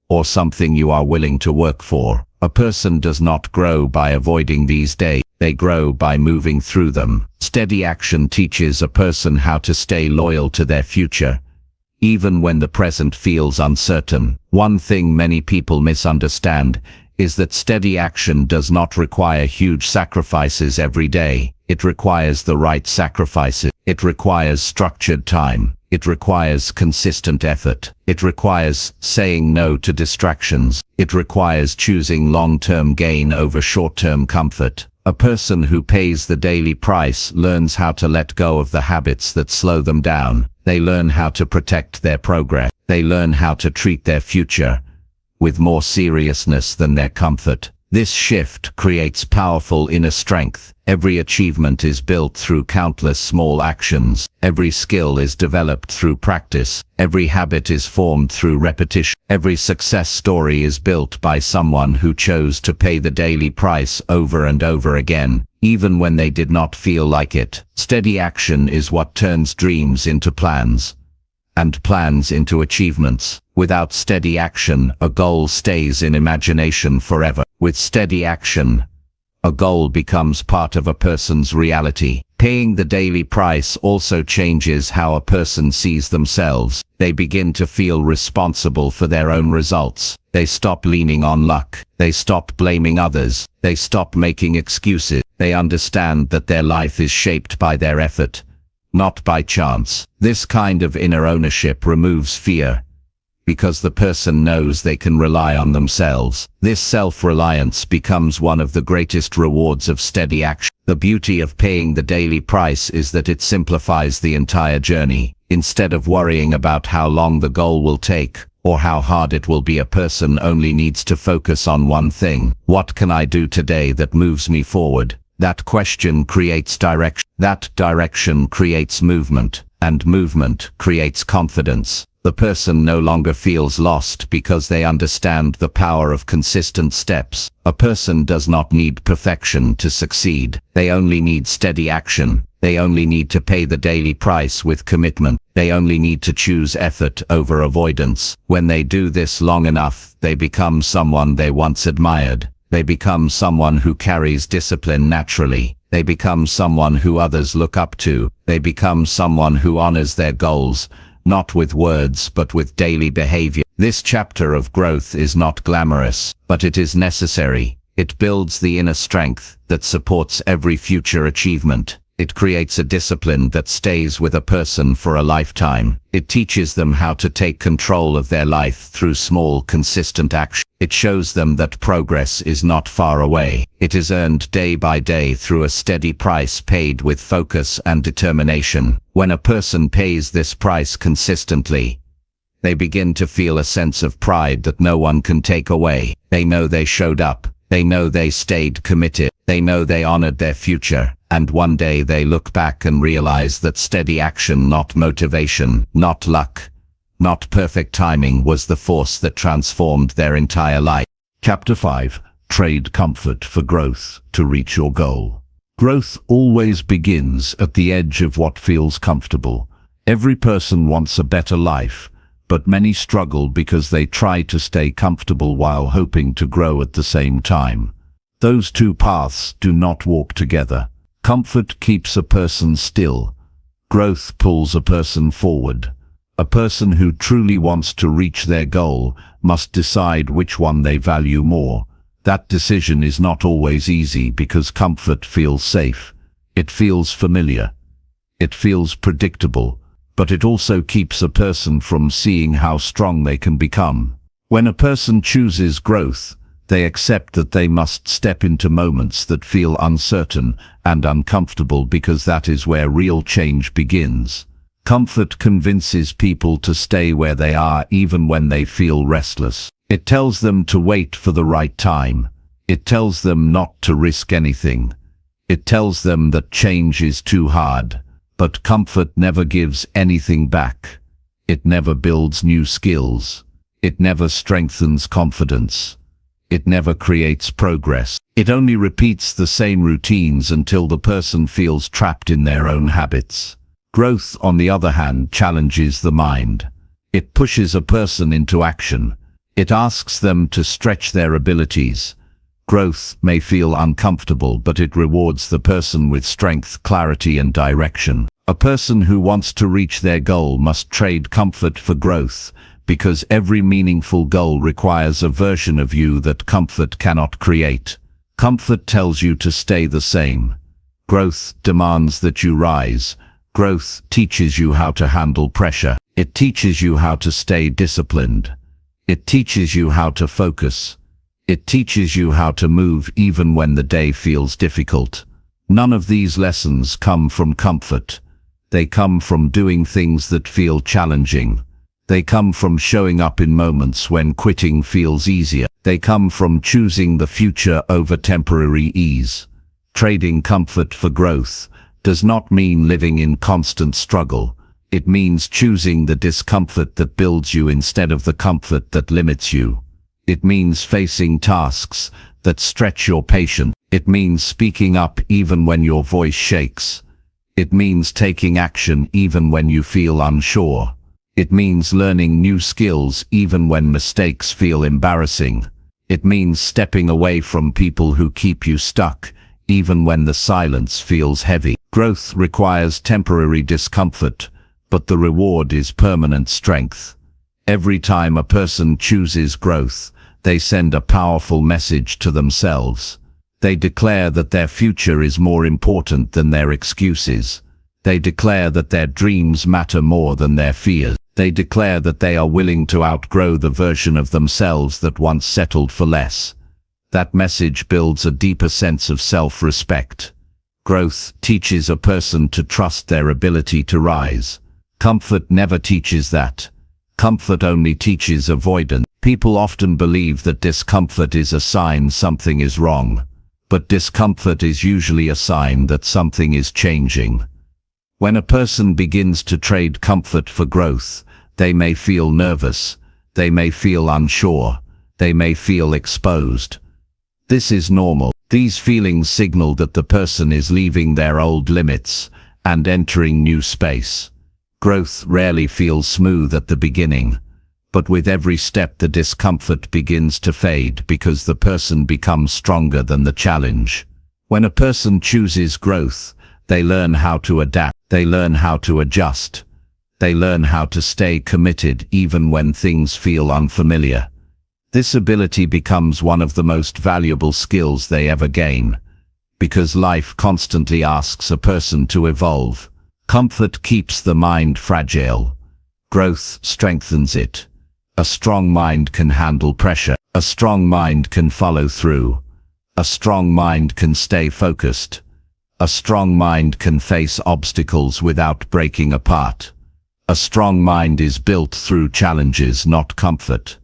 or something you are willing to work for. A person does not grow by avoiding these days. They grow by moving through them. Steady action teaches a person how to stay loyal to their future, even when the present feels uncertain. One thing many people misunderstand is that steady action does not require huge sacrifices every day. It requires the right sacrifices. It requires structured time. It requires consistent effort. It requires saying no to distractions. It requires choosing long-term gain over short-term comfort. A person who pays the daily price learns how to let go of the habits that slow them down. They learn how to protect their progress. They learn how to treat their future with more seriousness than their comfort. This shift creates powerful inner strength. Every achievement is built through countless small actions. Every skill is developed through practice. Every habit is formed through repetition. Every success story is built by someone who chose to pay the daily price over and over again, even when they did not feel like it. Steady action is what turns dreams into plans, and plans into achievements. Without steady action, a goal stays in imagination forever. With steady action, a goal becomes part of a person's reality. Paying the daily price also changes how a person sees themselves. They begin to feel responsible for their own results. They stop leaning on luck. They stop blaming others. They stop making excuses. They understand that their life is shaped by their effort, not by chance. This kind of inner ownership removes fear, because the person knows they can rely on themselves. This self-reliance becomes one of the greatest rewards of steady action. The beauty of paying the daily price is that it simplifies the entire journey. Instead of worrying about how long the goal will take, or how hard it will be, a person only needs to focus on one thing. What can I do today that moves me forward? That question creates direction. That direction creates movement, and movement creates confidence. The person no longer feels lost because they understand the power of consistent steps. A person does not need perfection to succeed. They only need steady action. They only need to pay the daily price with commitment. They only need to choose effort over avoidance. When they do this long enough, they become someone they once admired. They become someone who carries discipline naturally. They become someone who others look up to. They become someone who honors their goals, not with words but with daily behavior. This chapter of growth is not glamorous, but it is necessary. It builds the inner strength that supports every future achievement. It creates a discipline that stays with a person for a lifetime. It teaches them how to take control of their life through small, consistent action. It shows them that progress is not far away. It is earned day by day through a steady price paid with focus and determination. When a person pays this price consistently, they begin to feel a sense of pride that no one can take away. They know they showed up. They know they stayed committed. They know they honored their future. And one day they look back and realize that steady action, not motivation, not luck, not perfect timing, was the force that transformed their entire life. Chapter 5. Trade comfort for growth to reach your goal. Growth always begins at the edge of what feels comfortable. Every person wants a better life, but many struggle because they try to stay comfortable while hoping to grow at the same time. Those two paths do not walk together. Comfort keeps a person still. Growth pulls a person forward. A person who truly wants to reach their goal must decide which one they value more. That decision is not always easy because comfort feels safe. It feels familiar. It feels predictable, but it also keeps a person from seeing how strong they can become. When a person chooses growth, they accept that they must step into moments that feel uncertain and uncomfortable because that is where real change begins. Comfort convinces people to stay where they are even when they feel restless. It tells them to wait for the right time. It tells them not to risk anything. It tells them that change is too hard. But comfort never gives anything back. It never builds new skills. It never strengthens confidence. It never creates progress. It only repeats the same routines until the person feels trapped in their own habits. Growth, on the other hand, challenges the mind. It pushes a person into action. It asks them to stretch their abilities. Growth may feel uncomfortable, but it rewards the person with strength, clarity, and direction. A person who wants to reach their goal must trade comfort for growth, because every meaningful goal requires a version of you that comfort cannot create. Comfort tells you to stay the same. Growth demands that you rise. Growth teaches you how to handle pressure. It teaches you how to stay disciplined. It teaches you how to focus. It teaches you how to move even when the day feels difficult. None of these lessons come from comfort. They come from doing things that feel challenging. They come from showing up in moments when quitting feels easier. They come from choosing the future over temporary ease. Trading comfort for growth does not mean living in constant struggle. It means choosing the discomfort that builds you instead of the comfort that limits you. It means facing tasks that stretch your patience. It means speaking up even when your voice shakes. It means taking action even when you feel unsure. It means learning new skills even when mistakes feel embarrassing. It means stepping away from people who keep you stuck, even when the silence feels heavy. Growth requires temporary discomfort, but the reward is permanent strength. Every time a person chooses growth, they send a powerful message to themselves. They declare that their future is more important than their excuses. They declare that their dreams matter more than their fears. They declare that they are willing to outgrow the version of themselves that once settled for less. That message builds a deeper sense of self-respect. Growth teaches a person to trust their ability to rise. Comfort never teaches that. Comfort only teaches avoidance. People often believe that discomfort is a sign something is wrong, but discomfort is usually a sign that something is changing. When a person begins to trade comfort for growth, they may feel nervous, they may feel unsure, they may feel exposed. This is normal. These feelings signal that the person is leaving their old limits and entering new space. Growth rarely feels smooth at the beginning, but with every step the discomfort begins to fade because the person becomes stronger than the challenge. When a person chooses growth, they learn how to adapt, they learn how to adjust, they learn how to stay committed even when things feel unfamiliar. This ability becomes one of the most valuable skills they ever gain, because life constantly asks a person to evolve. Comfort keeps the mind fragile. Growth strengthens it. A strong mind can handle pressure. A strong mind can follow through. A strong mind can stay focused. A strong mind can face obstacles without breaking apart. A strong mind is built through challenges, not comfort.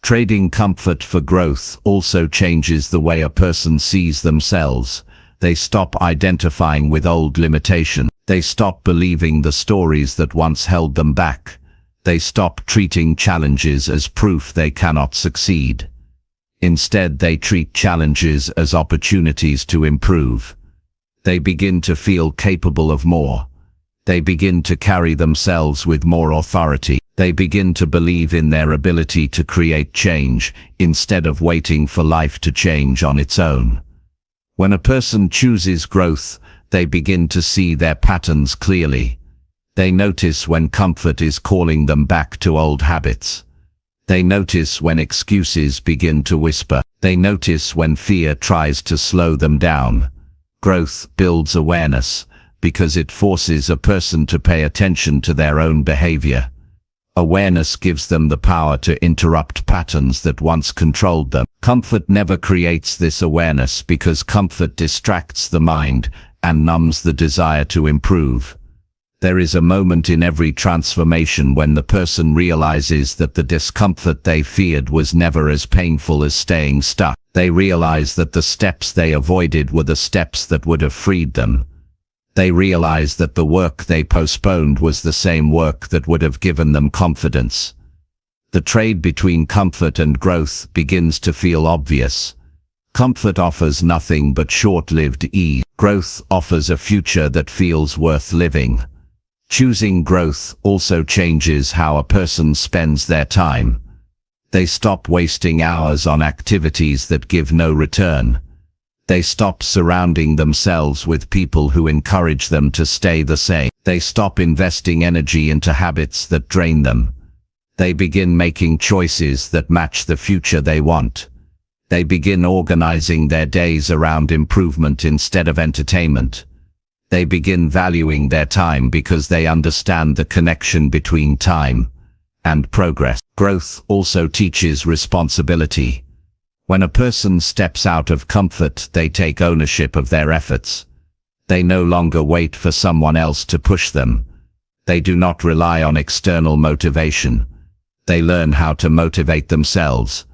Trading comfort for growth also changes the way a person sees themselves. They stop identifying with old limitations. They stop believing the stories that once held them back. They stop treating challenges as proof they cannot succeed. Instead, they treat challenges as opportunities to improve. They begin to feel capable of more. They begin to carry themselves with more authority. They begin to believe in their ability to create change instead of waiting for life to change on its own. When a person chooses growth, they begin to see their patterns clearly. They notice when comfort is calling them back to old habits. They notice when excuses begin to whisper. They notice when fear tries to slow them down. Growth builds awareness because it forces a person to pay attention to their own behavior. Awareness gives them the power to interrupt patterns that once controlled them. Comfort never creates this awareness because comfort distracts the mind and numbs the desire to improve. There is a moment in every transformation when the person realizes that the discomfort they feared was never as painful as staying stuck. They realize that the steps they avoided were the steps that would have freed them. They realize that the work they postponed was the same work that would have given them confidence. The trade between comfort and growth begins to feel obvious. Comfort offers nothing but short-lived ease. Growth offers a future that feels worth living. Choosing growth also changes how a person spends their time. They stop wasting hours on activities that give no return. They stop surrounding themselves with people who encourage them to stay the same. They stop investing energy into habits that drain them. They begin making choices that match the future they want. They begin organizing their days around improvement instead of entertainment. They begin valuing their time because they understand the connection between time and progress. Growth also teaches responsibility. When a person steps out of comfort, they take ownership of their efforts. They no longer wait for someone else to push them. They do not rely on external motivation. They learn how to motivate themselves.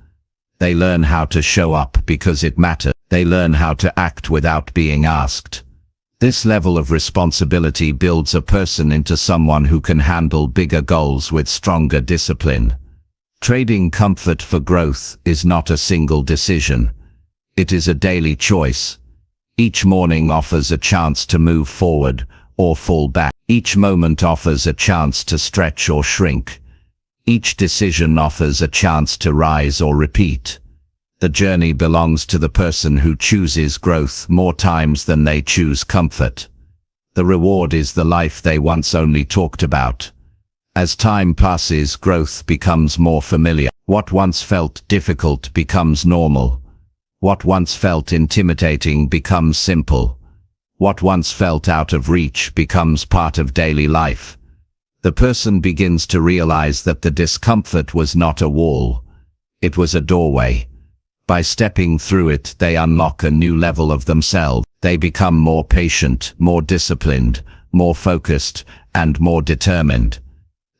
They learn how to show up because it matters. They learn how to act without being asked. This level of responsibility builds a person into someone who can handle bigger goals with stronger discipline. Trading comfort for growth is not a single decision. It is a daily choice. Each morning offers a chance to move forward or fall back. Each moment offers a chance to stretch or shrink. Each decision offers a chance to rise or repeat. The journey belongs to the person who chooses growth more times than they choose comfort. The reward is the life they once only talked about. As time passes, growth becomes more familiar. What once felt difficult becomes normal. What once felt intimidating becomes simple. What once felt out of reach becomes part of daily life. The person begins to realize that the discomfort was not a wall. It was a doorway. By stepping through it, they unlock a new level of themselves. They become more patient, more disciplined, more focused, and more determined.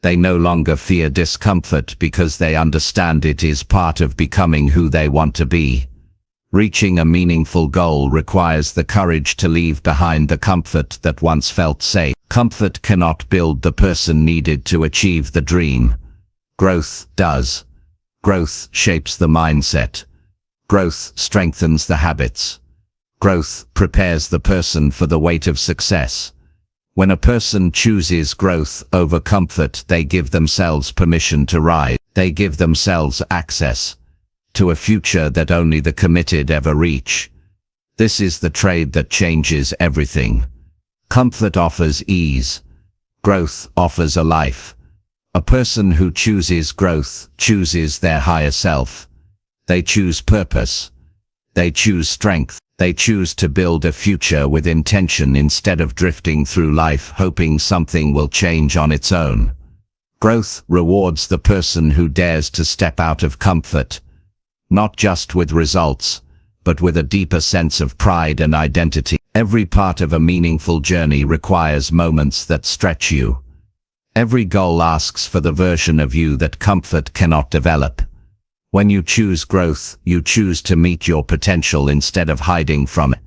They no longer fear discomfort because they understand it is part of becoming who they want to be. Reaching a meaningful goal requires the courage to leave behind the comfort that once felt safe. Comfort cannot build the person needed to achieve the dream. Growth does. Growth shapes the mindset. Growth strengthens the habits. Growth prepares the person for the weight of success. When a person chooses growth over comfort, they give themselves permission to rise. They give themselves access to a future that only the committed ever reach. This is the trade that changes everything. Comfort offers ease. Growth offers a life. A person who chooses growth chooses their higher self. They choose purpose. They choose strength. They choose to build a future with intention instead of drifting through life hoping something will change on its own. Growth rewards the person who dares to step out of comfort, not just with results, but with a deeper sense of pride and identity. Every part of a meaningful journey requires moments that stretch you. Every goal asks for the version of you that comfort cannot develop. When you choose growth, you choose to meet your potential instead of hiding from it.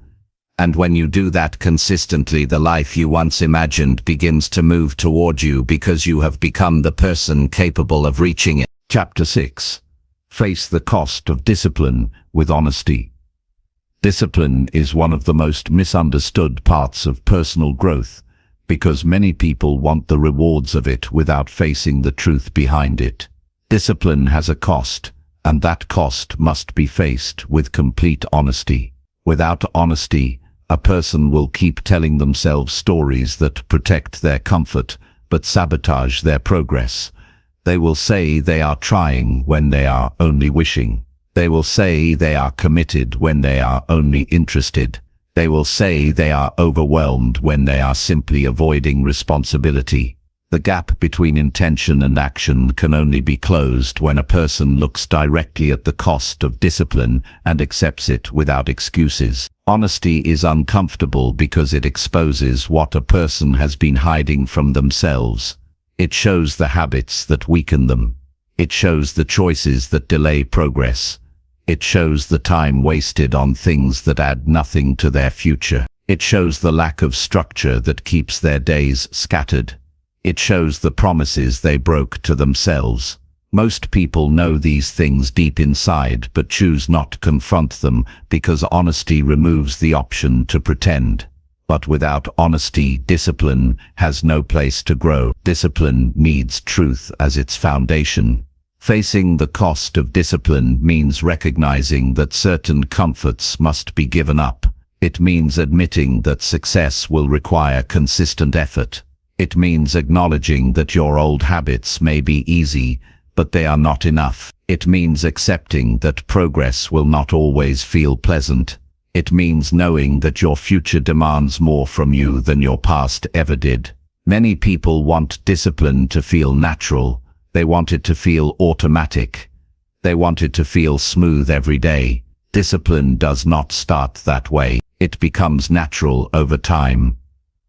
And when you do that consistently, the life you once imagined begins to move toward you because you have become the person capable of reaching it. Chapter 6. Face the cost of discipline with honesty. Discipline is one of the most misunderstood parts of personal growth because many people want the rewards of it without facing the truth behind it. Discipline has a cost, and that cost must be faced with complete honesty. Without honesty, a person will keep telling themselves stories that protect their comfort but sabotage their progress. They will say they are trying when they are only wishing. They will say they are committed when they are only interested. They will say they are overwhelmed when they are simply avoiding responsibility. The gap between intention and action can only be closed when a person looks directly at the cost of discipline and accepts it without excuses. Honesty is uncomfortable because it exposes what a person has been hiding from themselves. It shows the habits that weaken them. It shows the choices that delay progress. It shows the time wasted on things that add nothing to their future. It shows the lack of structure that keeps their days scattered. It shows the promises they broke to themselves. Most people know these things deep inside but choose not to confront them because honesty removes the option to pretend. But without honesty, discipline has no place to grow. Discipline needs truth as its foundation. Facing the cost of discipline means recognizing that certain comforts must be given up. It means admitting that success will require consistent effort. It means acknowledging that your old habits may be easy, but they are not enough. It means accepting that progress will not always feel pleasant. It means knowing that your future demands more from you than your past ever did. Many people want discipline to feel natural. They want it to feel automatic. They want it to feel smooth every day. Discipline does not start that way. It becomes natural over time.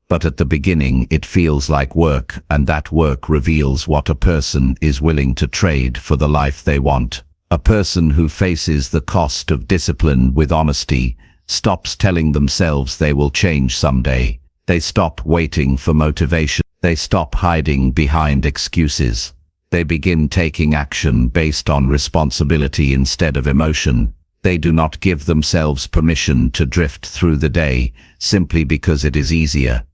But at the beginning it feels like work, and that work reveals what a person is willing to trade for the life they want. A person who faces the cost of discipline with honesty stops telling themselves they will change someday. They stop waiting for motivation. They stop hiding behind excuses. They begin taking action based on responsibility instead of emotion. They do not give themselves permission to drift through the day simply because it is easier.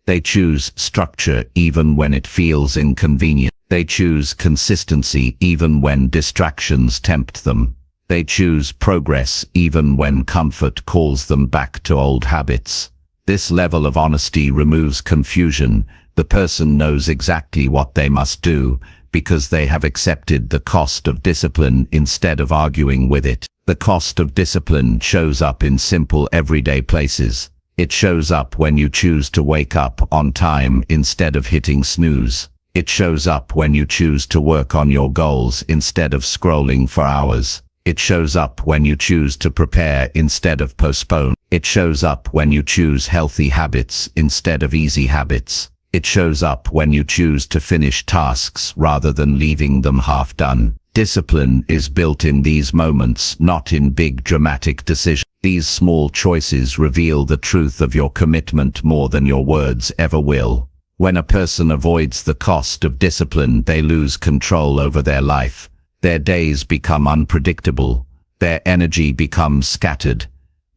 They choose structure even when it feels inconvenient. They choose consistency even when distractions tempt them. They choose progress even when comfort calls them back to old habits. This level of honesty removes confusion. The person knows exactly what they must do because they have accepted the cost of discipline instead of arguing with it. The cost of discipline shows up in simple everyday places. It shows up when you choose to wake up on time instead of hitting snooze. It shows up when you choose to work on your goals instead of scrolling for hours. It shows up when you choose to prepare instead of postpone. It shows up when you choose healthy habits instead of easy habits. It shows up when you choose to finish tasks rather than leaving them half done. Discipline is built in these moments, not in big dramatic decisions. These small choices reveal the truth of your commitment more than your words ever will. When a person avoids the cost of discipline, they lose control over their life. Their days become unpredictable. Their energy becomes scattered.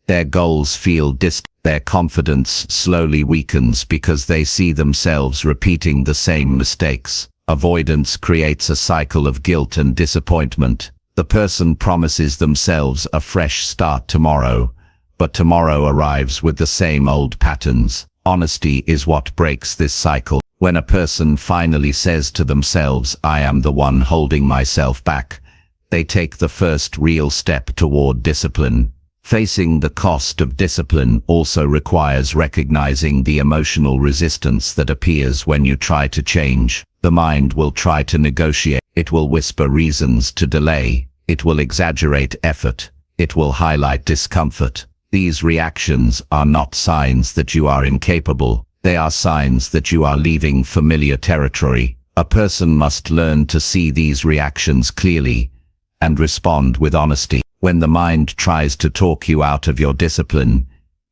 Their goals feel distant. Their confidence slowly weakens because they see themselves repeating the same mistakes. Avoidance creates a cycle of guilt and disappointment. The person promises themselves a fresh start tomorrow, but tomorrow arrives with the same old patterns. Honesty is what breaks this cycle. When a person finally says to themselves, "I am the one holding myself back," they take the first real step toward discipline. Facing the cost of discipline also requires recognizing the emotional resistance that appears when you try to change. The mind will try to negotiate. It will whisper reasons to delay. It will exaggerate effort. It will highlight discomfort. These reactions are not signs that you are incapable. They are signs that you are leaving familiar territory. A person must learn to see these reactions clearly and respond with honesty. When the mind tries to talk you out of your discipline,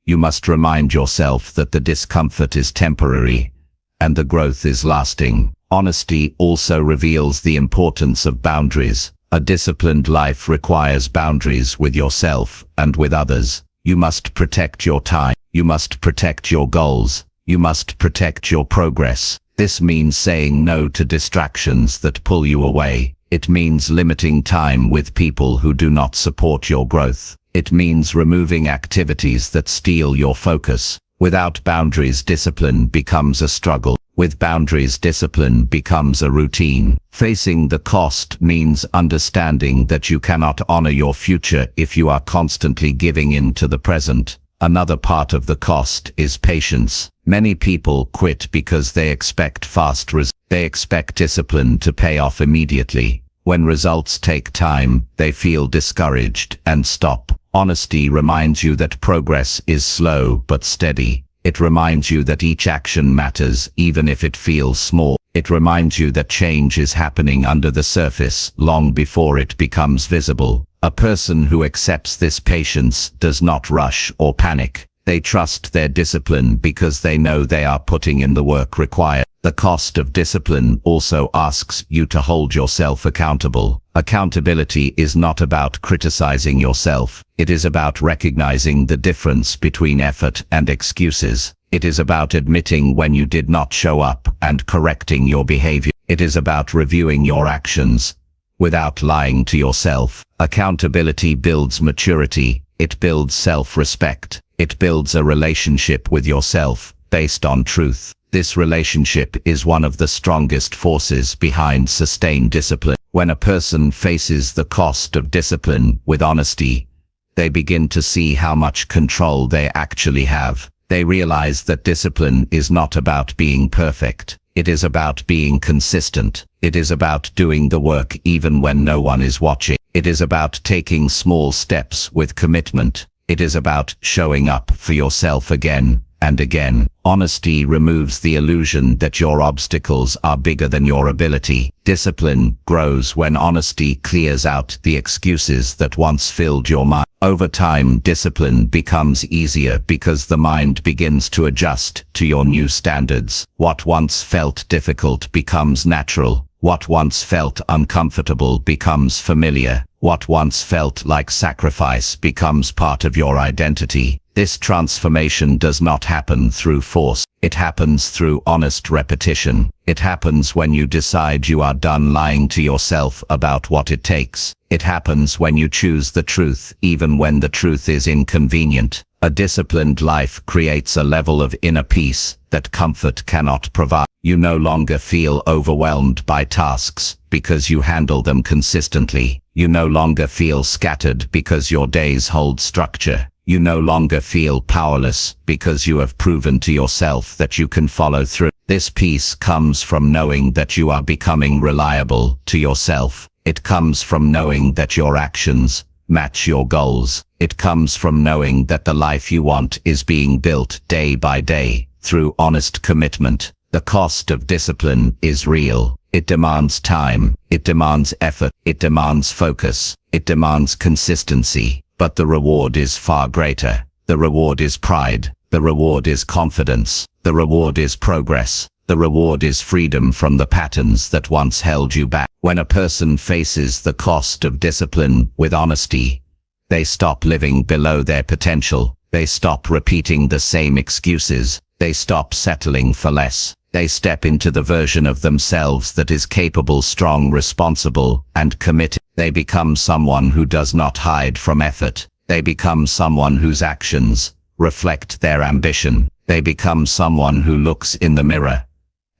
you must remind yourself that the discomfort is temporary and the growth is lasting. Honesty also reveals the importance of boundaries. A disciplined life requires boundaries with yourself and with others. You must protect your time. You must protect your goals. You must protect your progress. This means saying no to distractions that pull you away. It means limiting time with people who do not support your growth. It means removing activities that steal your focus. Without boundaries, discipline becomes a struggle. With boundaries, discipline becomes a routine. Facing the cost means understanding that you cannot honor your future if you are constantly giving in to the present. Another part of the cost is patience. Many people quit because they expect fast results. They expect discipline to pay off immediately. When results take time, they feel discouraged and stop. Honesty reminds you that progress is slow but steady. It reminds you that each action matters, even if it feels small. It reminds you that change is happening under the surface, long before it becomes visible. A person who accepts this patience does not rush or panic. They trust their discipline because they know they are putting in the work required. The cost of discipline also asks you to hold yourself accountable. Accountability is not about criticizing yourself. It is about recognizing the difference between effort and excuses. It is about admitting when you did not show up and correcting your behavior. It is about reviewing your actions without lying to yourself. Accountability builds maturity. It builds self-respect. It builds a relationship with yourself based on truth. This relationship is one of the strongest forces behind sustained discipline. When a person faces the cost of discipline with honesty, They begin to see how much control they actually have. They realize that discipline is not about being perfect. It is about being consistent. It is about doing the work even when no one is watching. It is about taking small steps with commitment. It is about showing up for yourself again and again. Honesty removes the illusion that your obstacles are bigger than your ability. Discipline grows when honesty clears out the excuses that once filled your mind. Over time, discipline becomes easier because the mind begins to adjust to your new standards. What once felt difficult becomes natural. What once felt uncomfortable becomes familiar. What once felt like sacrifice becomes part of your identity. This transformation does not happen through force. It happens through honest repetition. It happens when you decide you are done lying to yourself about what it takes. It happens when you choose the truth, even when the truth is inconvenient. A disciplined life creates a level of inner peace that comfort cannot provide. You no longer feel overwhelmed by tasks because you handle them consistently. You no longer feel scattered because your days hold structure. You no longer feel powerless because you have proven to yourself that you can follow through. This peace comes from knowing that you are becoming reliable to yourself. It comes from knowing that your actions match your goals. It comes from knowing that the life you want is being built day by day through honest commitment. The cost of discipline is real. It demands time. It demands effort. It demands focus. It demands consistency. But the reward is far greater. The reward is pride. The reward is confidence. The reward is progress. The reward is freedom from the patterns that once held you back. When a person faces the cost of discipline with honesty, they stop living below their potential. They stop repeating the same excuses. They stop settling for less. They step into the version of themselves that is capable, strong, responsible, and committed. They become someone who does not hide from effort. They become someone whose actions reflect their ambition. They become someone who looks in the mirror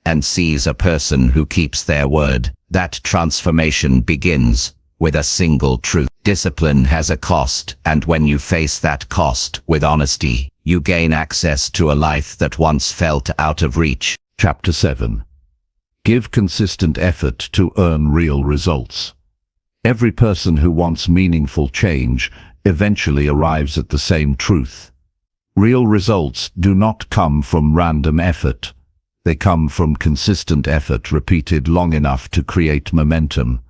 and sees a person who keeps their word. That transformation begins with a single truth. Discipline has a cost, and when you face that cost with honesty, you gain access to a life that once felt out of reach. Chapter 7. Give consistent effort to earn real results. Every person who wants meaningful change eventually arrives at the same truth. Real results do not come from random effort. They come from consistent effort repeated long enough to create momentum.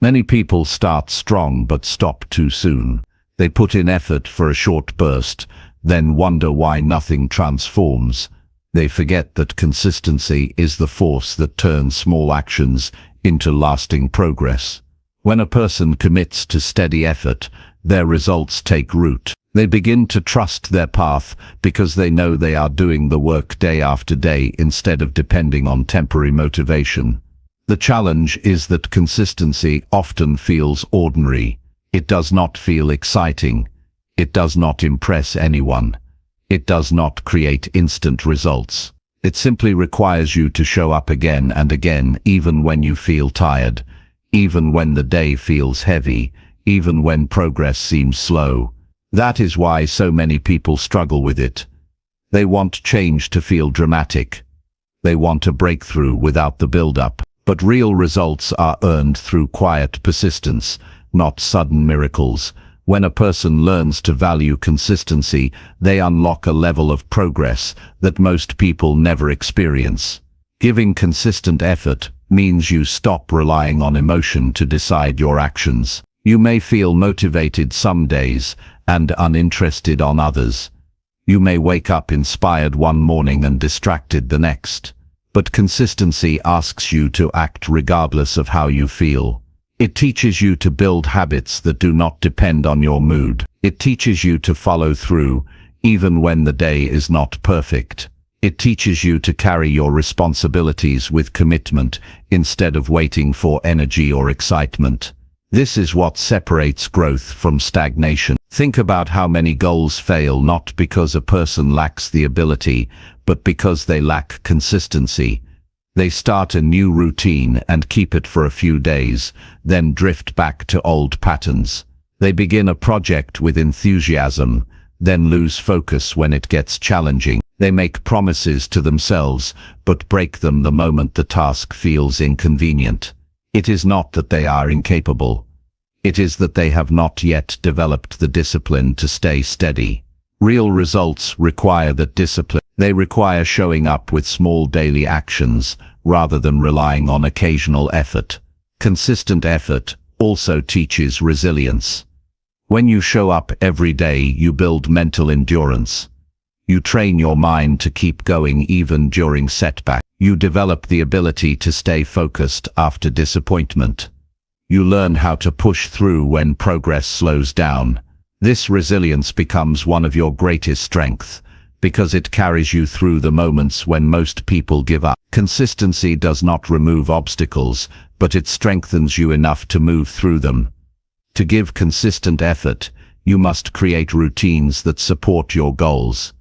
Many people start strong but stop too soon. They put in effort for a short burst, then wonder why nothing transforms. They forget that consistency is the force that turns small actions into lasting progress. When a person commits to steady effort, their results take root. They begin to trust their path because they know they are doing the work day after day instead of depending on temporary motivation. The challenge is that consistency often feels ordinary. It does not feel exciting. It does not impress anyone. It does not create instant results. It simply requires you to show up again and again, even when you feel tired, even when the day feels heavy, even when progress seems slow. That is why so many people struggle with it. They want change to feel dramatic. They want a breakthrough without the build-up. But real results are earned through quiet persistence, not sudden miracles. When a person learns to value consistency, they unlock a level of progress that most people never experience. Giving consistent effort means you stop relying on emotion to decide your actions. You may feel motivated some days and uninterested on others. You may wake up inspired one morning and distracted the next. But consistency asks you to act regardless of how you feel. It teaches you to build habits that do not depend on your mood. It teaches you to follow through, even when the day is not perfect. It teaches you to carry your responsibilities with commitment instead of waiting for energy or excitement. This is what separates growth from stagnation. Think about how many goals fail not because a person lacks the ability, but because they lack consistency. They start a new routine and keep it for a few days, then drift back to old patterns. They begin a project with enthusiasm, then lose focus when it gets challenging. They make promises to themselves, but break them the moment the task feels inconvenient. It is not that they are incapable. It is that they have not yet developed the discipline to stay steady. Real results require that discipline. They require showing up with small daily actions, rather than relying on occasional effort. Consistent effort also teaches resilience. When you show up every day, you build mental endurance. You train your mind to keep going even during setbacks. You develop the ability to stay focused after disappointment. You learn how to push through when progress slows down. This resilience becomes one of your greatest strengths, because it carries you through the moments when most people give up. Consistency does not remove obstacles, but it strengthens you enough to move through them. To give consistent effort, you must create routines that support your goals.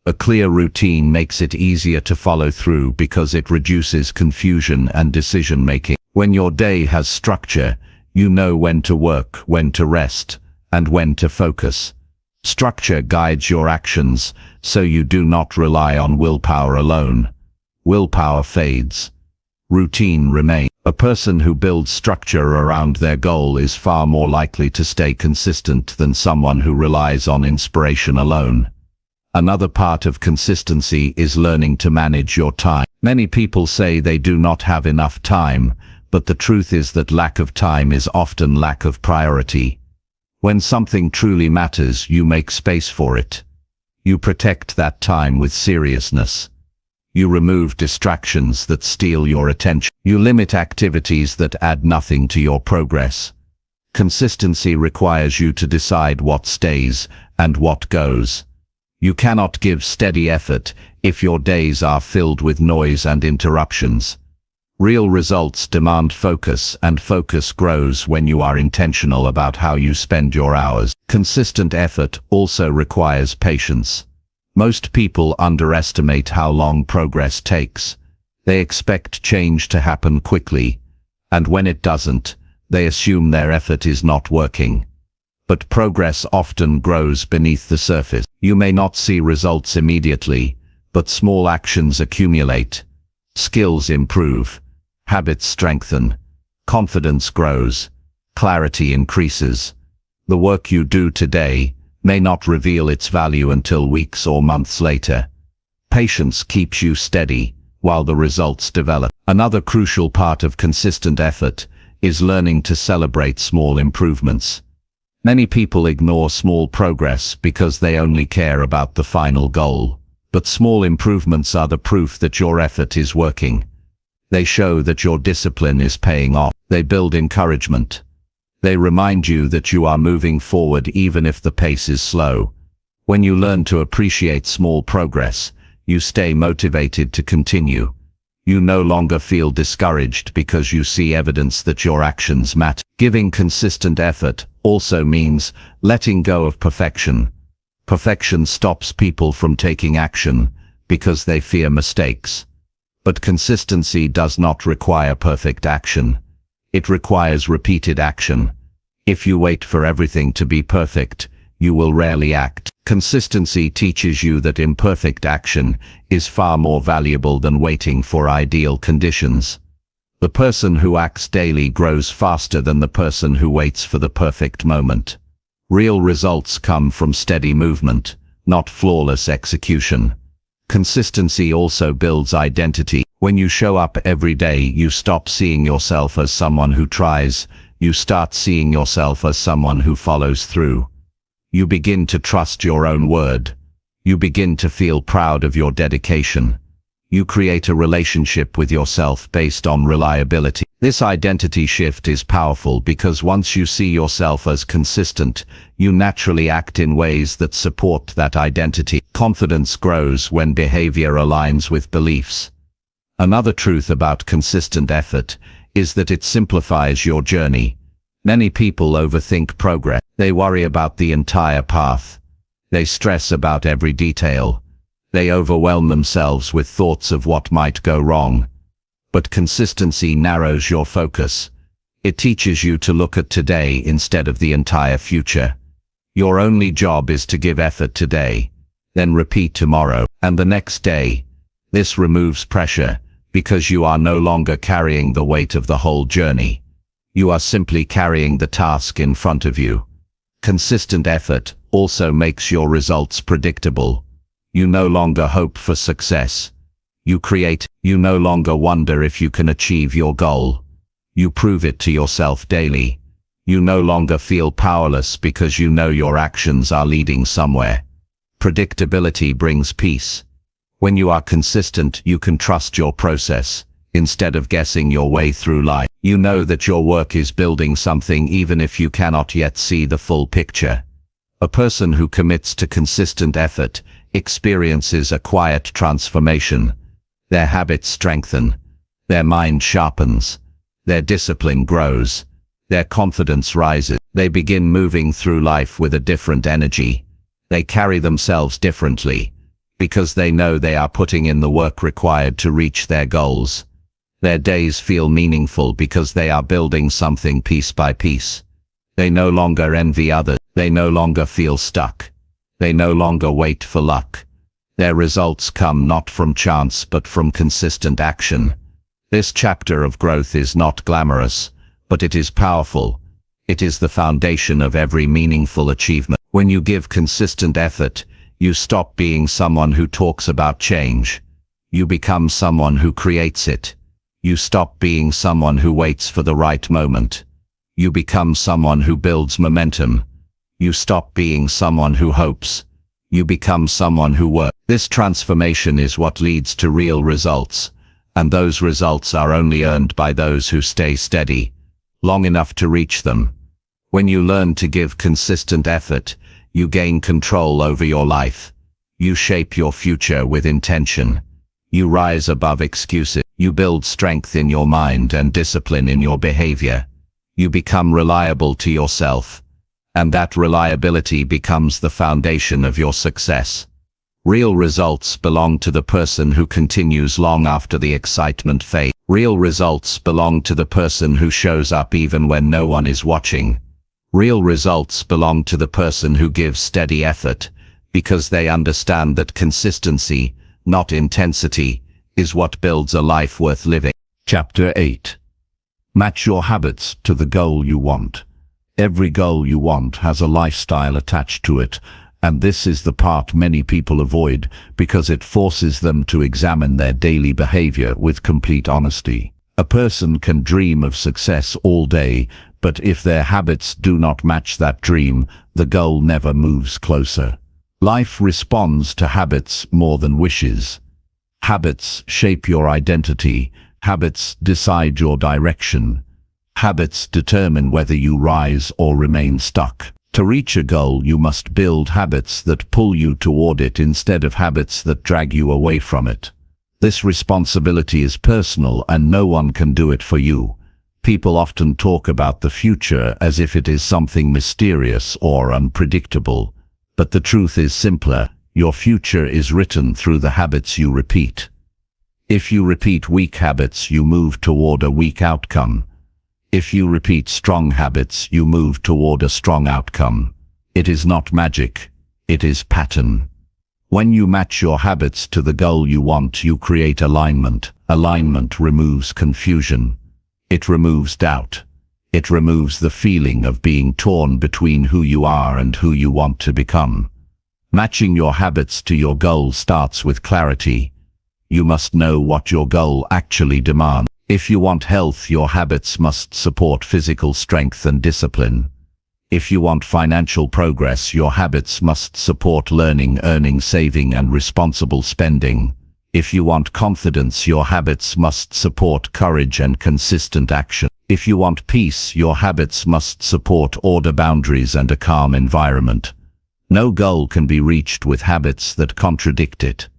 A clear routine makes it easier to follow through because it reduces confusion and decision-making. When your day has structure, you know when to work, when to rest, and when to focus. Structure guides your actions, so you do not rely on willpower alone. Willpower fades. Routine remains. A person who builds structure around their goal is far more likely to stay consistent than someone who relies on inspiration alone. Another part of consistency is learning to manage your time. Many people say they do not have enough time, but the truth is that lack of time is often lack of priority. When something truly matters, you make space for it. You protect that time with seriousness. You remove distractions that steal your attention. You limit activities that add nothing to your progress. Consistency requires you to decide what stays and what goes. You cannot give steady effort if your days are filled with noise and interruptions. Real results demand focus, and focus grows when you are intentional about how you spend your hours. Consistent effort also requires patience. Most people underestimate how long progress takes. They expect change to happen quickly, and when it doesn't, they assume their effort is not working. But progress often grows beneath the surface. You may not see results immediately, but small actions accumulate. Skills improve. Habits strengthen. Confidence grows. Clarity increases. The work you do today may not reveal its value until weeks or months later. Patience keeps you steady while the results develop. Another crucial part of consistent effort is learning to celebrate small improvements. Many people ignore small progress because they only care about the final goal. But small improvements are the proof that your effort is working. They show that your discipline is paying off. They build encouragement. They remind you that you are moving forward even if the pace is slow. When you learn to appreciate small progress, you stay motivated to continue. You no longer feel discouraged because you see evidence that your actions matter. Giving consistent effort also means letting go of perfection. Perfection stops people from taking action because they fear mistakes. But consistency does not require perfect action. It requires repeated action. If you wait for everything to be perfect, you will rarely act. Consistency teaches you that imperfect action is far more valuable than waiting for ideal conditions. The person who acts daily grows faster than the person who waits for the perfect moment. Real results come from steady movement, not flawless execution. Consistency also builds identity. When you show up every day, you stop seeing yourself as someone who tries. You start seeing yourself as someone who follows through. You begin to trust your own word. You begin to feel proud of your dedication. You create a relationship with yourself based on reliability. This identity shift is powerful because once you see yourself as consistent, you naturally act in ways that support that identity. Confidence grows when behavior aligns with beliefs. Another truth about consistent effort is that it simplifies your journey. Many people overthink progress. They worry about the entire path. They stress about every detail. They overwhelm themselves with thoughts of what might go wrong. But consistency narrows your focus. It teaches you to look at today instead of the entire future. Your only job is to give effort today, then repeat tomorrow and the next day. This removes pressure because you are no longer carrying the weight of the whole journey. You are simply carrying the task in front of you. Consistent effort also makes your results predictable. You no longer hope for success. You create. You no longer wonder if you can achieve your goal. You prove it to yourself daily. You no longer feel powerless because you know your actions are leading somewhere. Predictability brings peace. When you are consistent, you can trust your process. Instead of guessing your way through life, you know that your work is building something even if you cannot yet see the full picture. A person who commits to consistent effort experiences a quiet transformation. Their habits strengthen. Their mind sharpens. Their discipline grows. Their confidence rises. They begin moving through life with a different energy. They carry themselves differently because they know they are putting in the work required to reach their goals. Their days feel meaningful because they are building something piece by piece. They no longer envy others. They no longer feel stuck. They no longer wait for luck. Their results come not from chance but from consistent action. This chapter of growth is not glamorous, but it is powerful. It is the foundation of every meaningful achievement. When you give consistent effort, you stop being someone who talks about change. You become someone who creates it. You stop being someone who waits for the right moment. You become someone who builds momentum. You stop being someone who hopes. You become someone who works. This transformation is what leads to real results, and those results are only earned by those who stay steady long enough to reach them. When you learn to give consistent effort, you gain control over your life. You shape your future with intention. You rise above excuses. You build strength in your mind and discipline in your behavior. You become reliable to yourself, and that reliability becomes the foundation of your success. Real results belong to the person who continues long after the excitement fades. Real results belong to the person who shows up even when no one is watching. Real results belong to the person who gives steady effort, because they understand that consistency, not intensity, is what builds a life worth living. Chapter 8. Match your habits to the goal you want. Every goal you want has a lifestyle attached to it, and this is the part many people avoid because it forces them to examine their daily behavior with complete honesty. A person can dream of success all day, but if their habits do not match that dream, the goal never moves closer. Life responds to habits more than wishes. Habits shape your identity. Habits decide your direction. Habits determine whether you rise or remain stuck. To reach a goal, you must build habits that pull you toward it instead of habits that drag you away from it. This responsibility is personal and no one can do it for you. People often talk about the future as if it is something mysterious or unpredictable. But the truth is simpler. Your future is written through the habits you repeat. If you repeat weak habits, you move toward a weak outcome. If you repeat strong habits, you move toward a strong outcome. It is not magic. It is pattern. When you match your habits to the goal you want, you create alignment. Alignment removes confusion. It removes doubt. It removes the feeling of being torn between who you are and who you want to become. Matching your habits to your goal starts with clarity. You must know what your goal actually demands. If you want health, your habits must support physical strength and discipline. If you want financial progress, your habits must support learning, earning, saving, and responsible spending. If you want confidence, your habits must support courage and consistent action. If you want peace, your habits must support order, boundaries, and a calm environment. No goal can be reached with habits that contradict it.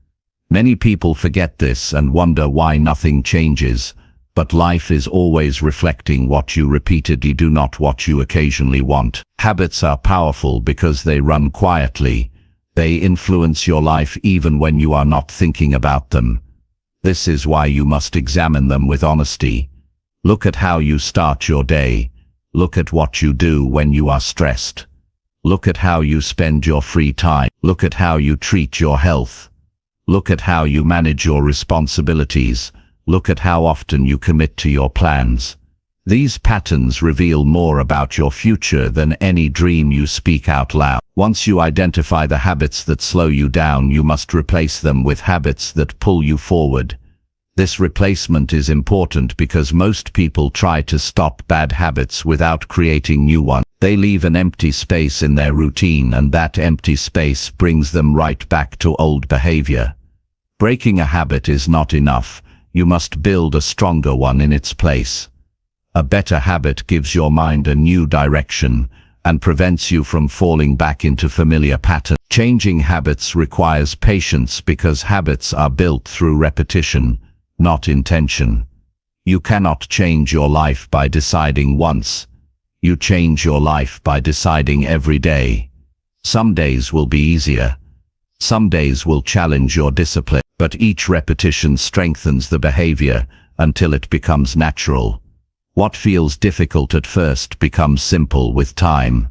Many people forget this and wonder why nothing changes, but life is always reflecting what you repeatedly do, not what you occasionally want. Habits are powerful because they run quietly. They influence your life even when you are not thinking about them. This is why you must examine them with honesty. Look at how you start your day. Look at what you do when you are stressed. Look at how you spend your free time. Look at how you treat your health. Look at how you manage your responsibilities. Look at how often you commit to your plans. These patterns reveal more about your future than any dream you speak out loud. Once you identify the habits that slow you down, you must replace them with habits that pull you forward. This replacement is important because most people try to stop bad habits without creating new ones. They leave an empty space in their routine, and that empty space brings them right back to old behavior. Breaking a habit is not enough. You must build a stronger one in its place. A better habit gives your mind a new direction and prevents you from falling back into familiar patterns. Changing habits requires patience because habits are built through repetition, not intention. You cannot change your life by deciding once. You change your life by deciding every day. Some days will be easier. Some days will challenge your discipline, but each repetition strengthens the behavior until it becomes natural. What feels difficult at first becomes simple with time.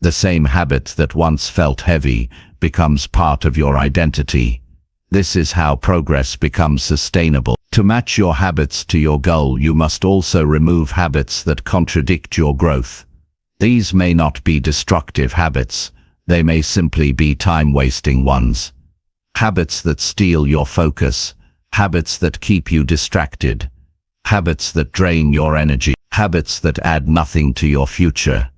The same habit that once felt heavy becomes part of your identity. This is how progress becomes sustainable. To match your habits to your goal, you must also remove habits that contradict your growth. These may not be destructive habits. They may simply be time-wasting ones. Habits that steal your focus. Habits that keep you distracted. Habits that drain your energy. Habits that add nothing to your future.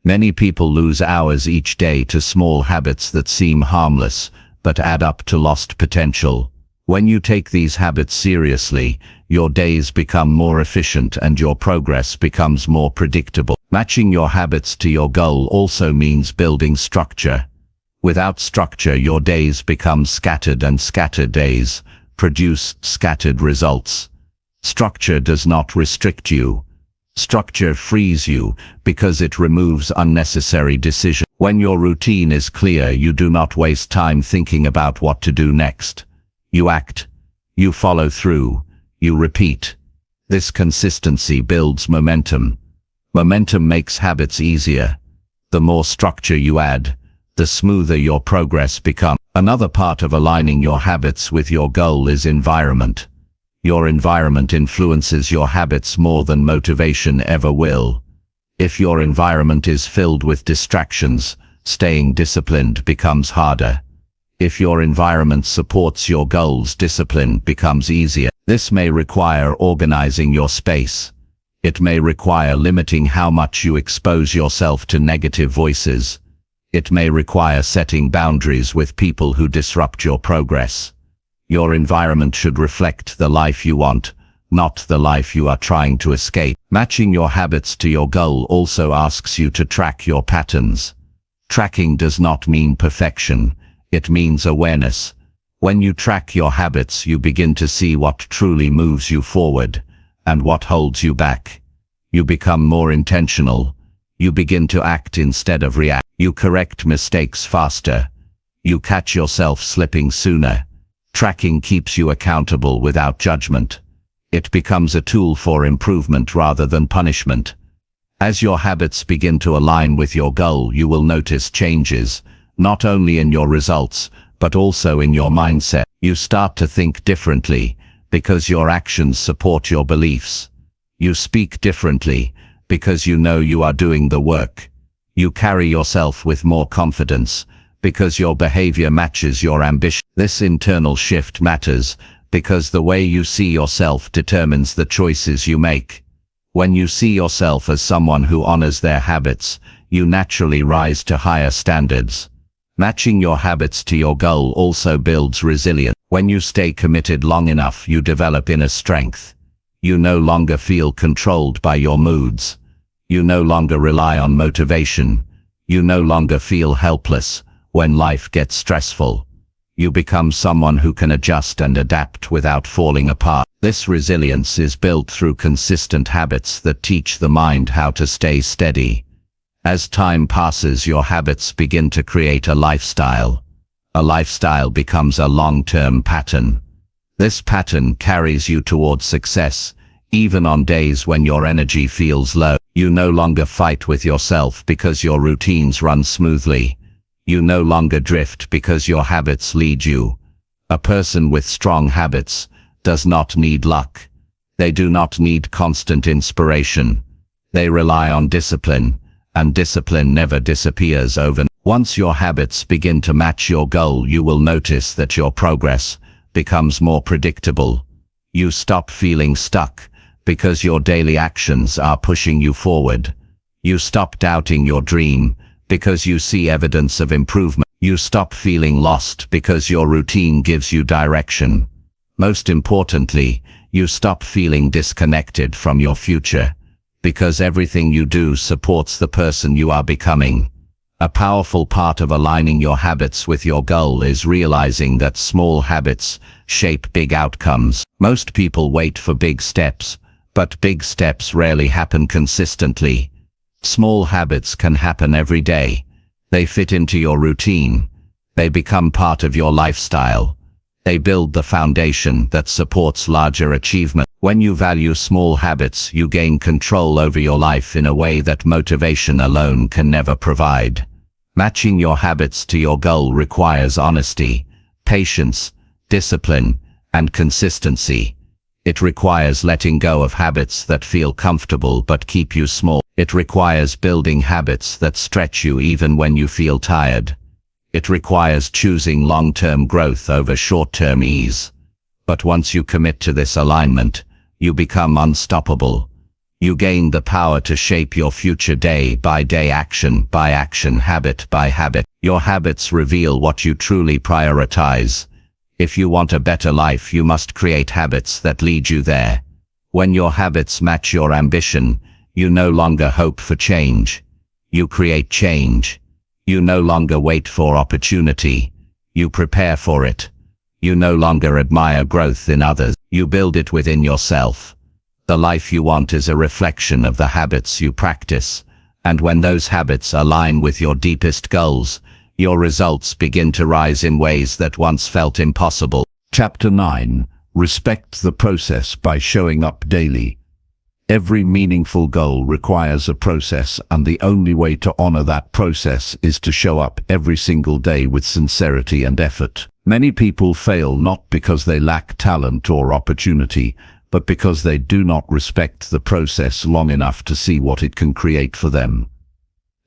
Many people lose hours each day to small habits that seem harmless, but add up to lost potential. When you take these habits seriously, your days become more efficient and your progress becomes more predictable. Matching your habits to your goal also means building structure. Without structure, your days become scattered, and scattered days produce scattered results. Structure does not restrict you. Structure frees you because it removes unnecessary decisions. When your routine is clear, you do not waste time thinking about what to do next. You act, you follow through, you repeat. This consistency builds momentum. Momentum makes habits easier. The more structure you add, the smoother your progress becomes. Another part of aligning your habits with your goal is environment. Your environment influences your habits more than motivation ever will. If your environment is filled with distractions, staying disciplined becomes harder. If your environment supports your goals, discipline becomes easier. This may require organizing your space. It may require limiting how much you expose yourself to negative voices. It may require setting boundaries with people who disrupt your progress. Your environment should reflect the life you want, not the life you are trying to escape. Matching your habits to your goal also asks you to track your patterns. Tracking does not mean perfection. It means awareness. When you track your habits, you begin to see what truly moves you forward and what holds you back. You become more intentional. You begin to act instead of react. You correct mistakes faster. You catch yourself slipping sooner. Tracking keeps you accountable without judgment. It becomes a tool for improvement rather than punishment. As your habits begin to align with your goal, you will notice changes, not only in your results, but also in your mindset. You start to think differently because your actions support your beliefs. You speak differently because you know you are doing the work. You carry yourself with more confidence because your behavior matches your ambition. This internal shift matters because the way you see yourself determines the choices you make. When you see yourself as someone who honors their habits, you naturally rise to higher standards. Matching your habits to your goal also builds resilience. When you stay committed long enough, you develop inner strength. You no longer feel controlled by your moods. You no longer rely on motivation. You no longer feel helpless when life gets stressful. You become someone who can adjust and adapt without falling apart. This resilience is built through consistent habits that teach the mind how to stay steady. As time passes, your habits begin to create a lifestyle. A lifestyle becomes a long-term pattern. This pattern carries you towards success, Even on days when your energy feels low, you no longer fight with yourself because your routines run smoothly. You no longer drift because your habits lead you. A person with strong habits does not need luck. They do not need constant inspiration. They rely on discipline, and discipline never disappears overnight. Once your habits begin to match your goal, you will notice that your progress becomes more predictable. You stop feeling stuck because your daily actions are pushing you forward. You stop doubting your dream because you see evidence of improvement. You stop feeling lost because your routine gives you direction. Most importantly, you stop feeling disconnected from your future because everything you do supports the person you are becoming. A powerful part of aligning your habits with your goal is realizing that small habits shape big outcomes. Most people wait for big steps, but big steps rarely happen consistently. Small habits can happen every day. They fit into your routine. They become part of your lifestyle. They build the foundation that supports larger achievement. When you value small habits, you gain control over your life in a way that motivation alone can never provide. Matching your habits to your goal requires honesty, patience, discipline, and consistency. It requires letting go of habits that feel comfortable but keep you small. It requires building habits that stretch you even when you feel tired. It requires choosing long-term growth over short-term ease. But once you commit to this alignment, you become unstoppable. You gain the power to shape your future day by day, action by action, habit by habit. Your habits reveal what you truly prioritize. If you want a better life, you must create habits that lead you there. When your habits match your ambition, you no longer hope for change. You create change. You no longer wait for opportunity. You prepare for it. You no longer admire growth in others. You build it within yourself. The life you want is a reflection of the habits you practice, and when those habits align with your deepest goals, your results begin to rise in ways that once felt impossible. Chapter 9. Respect the process by showing up daily. Every meaningful goal requires a process, and the only way to honor that process is to show up every single day with sincerity and effort. Many people fail not because they lack talent or opportunity, but because they do not respect the process long enough to see what it can create for them.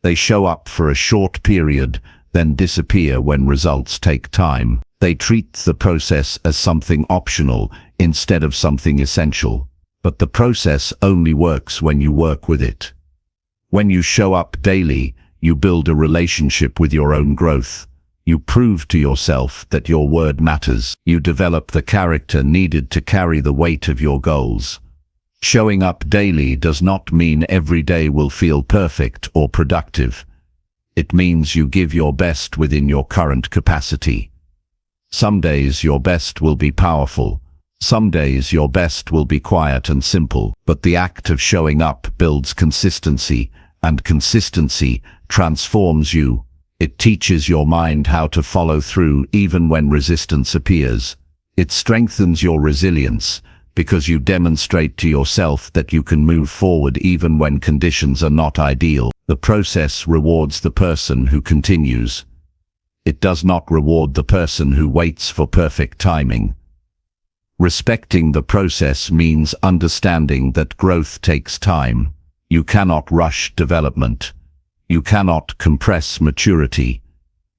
They show up for a short period, then disappear when results take time. They treat the process as something optional instead of something essential. But the process only works when you work with it. When you show up daily, you build a relationship with your own growth. You prove to yourself that your word matters. You develop the character needed to carry the weight of your goals. Showing up daily does not mean every day will feel perfect or productive. It means you give your best within your current capacity. Some days your best will be powerful. Some days your best will be quiet and simple. But the act of showing up builds consistency, and consistency transforms you. It teaches your mind how to follow through even when resistance appears. It strengthens your resilience because you demonstrate to yourself that you can move forward even when conditions are not ideal. The process rewards the person who continues. It does not reward the person who waits for perfect timing. Respecting the process means understanding that growth takes time. You cannot rush development. You cannot compress maturity.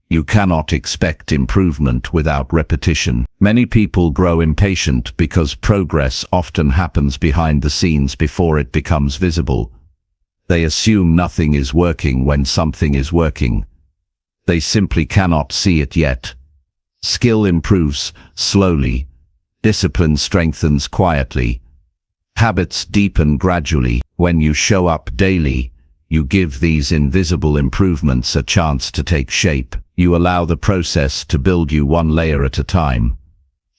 You cannot expect improvement without repetition. Many people grow impatient because progress often happens behind the scenes before it becomes visible. They assume nothing is working when something is working. They simply cannot see it yet. Skill improves slowly. Discipline strengthens quietly. Habits deepen gradually. When you show up daily, you give these invisible improvements a chance to take shape. You allow the process to build you one layer at a time.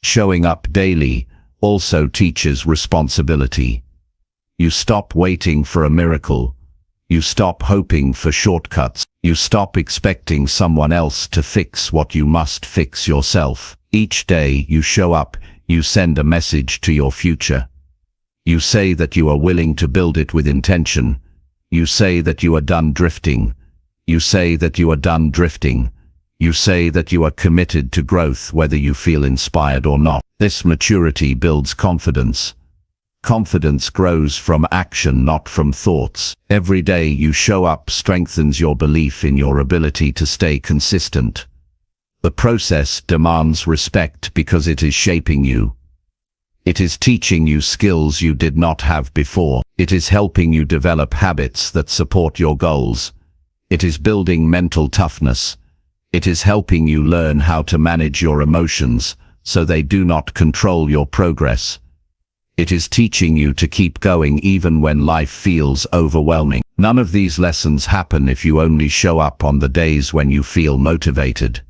Showing up daily also teaches responsibility. You stop waiting for a miracle. You stop hoping for shortcuts. You stop expecting someone else to fix what you must fix yourself. Each day you show up, you send a message to your future. You say that you are willing to build it with intention. You say that you are done drifting. You say that you are done drifting. You say that you are committed to growth whether you feel inspired or not. This maturity builds confidence. Confidence grows from action, not from thoughts. Every day you show up strengthens your belief in your ability to stay consistent. The process demands respect because it is shaping you. It is teaching you skills you did not have before. It is helping you develop habits that support your goals. It is building mental toughness. It is helping you learn how to manage your emotions so they do not control your progress. It is teaching you to keep going even when life feels overwhelming. None of these lessons happen if you only show up on the days when you feel motivated.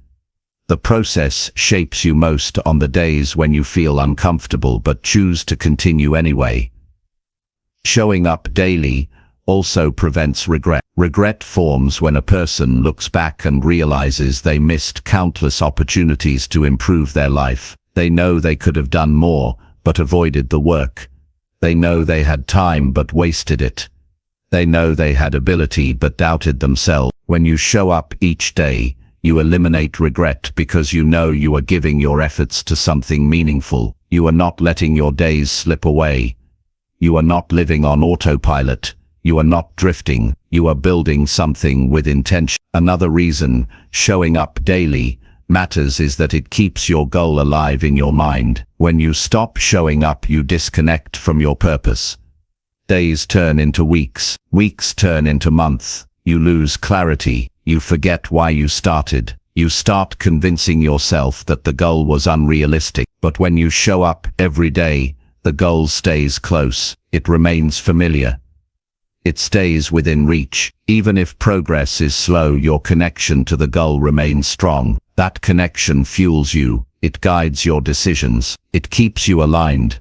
The process shapes you most on the days when you feel uncomfortable but choose to continue anyway. Showing up daily also prevents regret. Regret forms when a person looks back and realizes they missed countless opportunities to improve their life. They know they could have done more, but avoided the work. They know they had time but wasted it. They know they had ability but doubted themselves. When you show up each day, you eliminate regret because you know you are giving your efforts to something meaningful. You are not letting your days slip away. You are not living on autopilot. You are not drifting. You are building something with intention. Another reason showing up daily matters is that it keeps your goal alive in your mind. When you stop showing up, you disconnect from your purpose. Days turn into weeks. Weeks turn into months. You lose clarity. You forget why you started. You start convincing yourself that the goal was unrealistic. But when you show up every day, the goal stays close. It remains familiar. It stays within reach. Even if progress is slow, your connection to the goal remains strong. That connection fuels you. It guides your decisions. It keeps you aligned.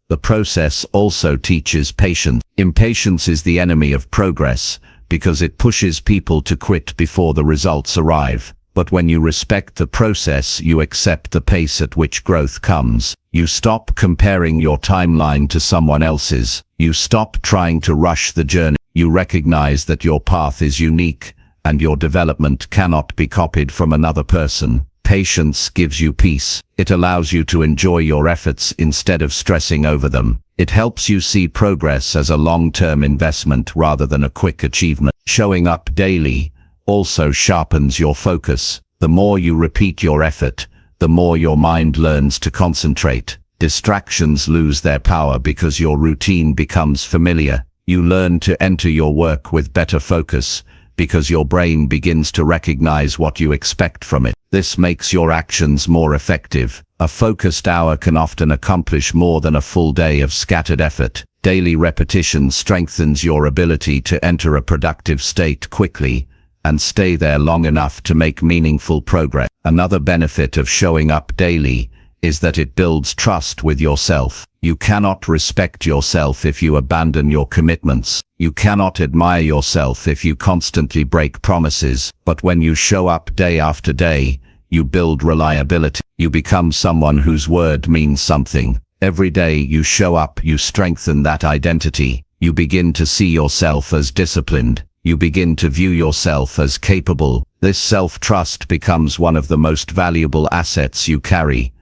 The process also teaches patience. Impatience is the enemy of progress because it pushes people to quit before the results arrive. But when you respect the process, you accept the pace at which growth comes. You stop comparing your timeline to someone else's. You stop trying to rush the journey. You recognize that your path is unique and your development cannot be copied from another person. Patience gives you peace. It allows you to enjoy your efforts instead of stressing over them. It helps you see progress as a long-term investment rather than a quick achievement. Showing up daily also sharpens your focus. The more you repeat your effort, the more your mind learns to concentrate. Distractions lose their power because your routine becomes familiar. You learn to enter your work with better focus because your brain begins to recognize what you expect from it. This makes your actions more effective. A focused hour can often accomplish more than a full day of scattered effort. Daily repetition strengthens your ability to enter a productive state quickly and stay there long enough to make meaningful progress. Another benefit of showing up daily is that it builds trust with yourself. You cannot respect yourself if you abandon your commitments. You cannot admire yourself if you constantly break promises. But when you show up day after day, you build reliability. You become someone whose word means something. Every day you show up, you strengthen that identity. You begin to see yourself as disciplined. You begin to view yourself as capable. This self-trust becomes one of the most valuable assets you carry,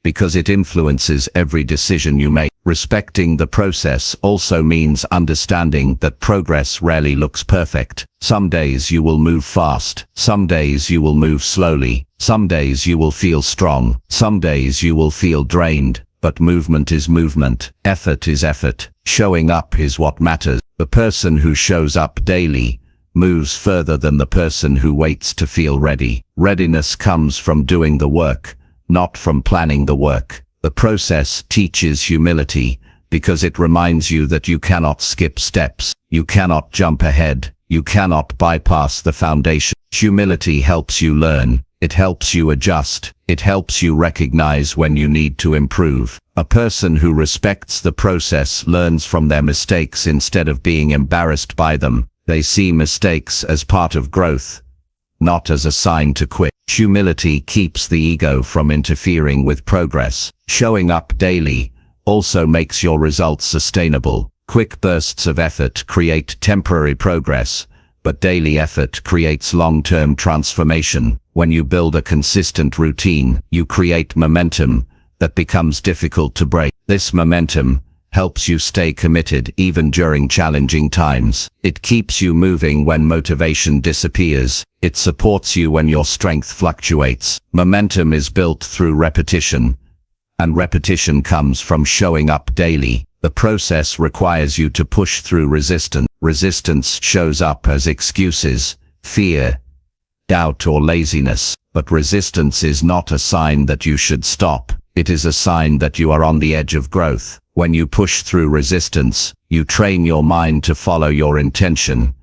because it influences every decision you make. Respecting the process also means understanding that progress rarely looks perfect. Some days you will move fast. Some days you will move slowly. Some days you will feel strong. Some days you will feel drained. But movement is movement. Effort is effort. Showing up is what matters. The person who shows up daily moves further than the person who waits to feel ready. Readiness comes from doing the work, not from planning the work. The process teaches humility because it reminds you that you cannot skip steps. You cannot jump ahead. You cannot bypass the foundation. Humility helps you learn. It helps you adjust. It helps you recognize when you need to improve. A person who respects the process learns from their mistakes instead of being embarrassed by them. They see mistakes as part of growth, not as a sign to quit. Humility keeps the ego from interfering with progress. Showing up daily also makes your results sustainable. Quick bursts of effort create temporary progress, but daily effort creates long-term transformation. When you build a consistent routine, you create momentum that becomes difficult to break. This momentum helps you stay committed even during challenging times. It keeps you moving when motivation disappears. It supports you when your strength fluctuates. Momentum is built through repetition, and repetition comes from showing up daily. The process requires you to push through resistance. Resistance shows up as excuses, fear, doubt, or laziness. But resistance is not a sign that you should stop. It is a sign that you are on the edge of growth. When you push through resistance, you train your mind to follow your intention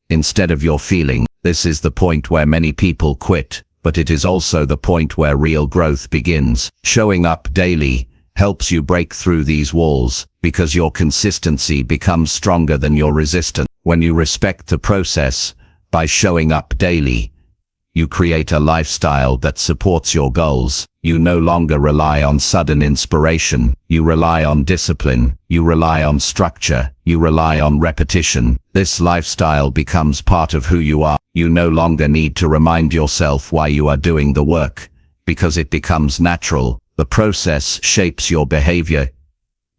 instead of your feeling. This is the point where many people quit, but it is also the point where real growth begins. Showing up daily helps you break through these walls, because your consistency becomes stronger than your resistance. When you respect the process by showing up daily, you create a lifestyle that supports your goals. You no longer rely on sudden inspiration. You rely on discipline. You rely on structure. You rely on repetition. This lifestyle becomes part of who you are. You no longer need to remind yourself why you are doing the work, because it becomes natural. The process shapes your behavior,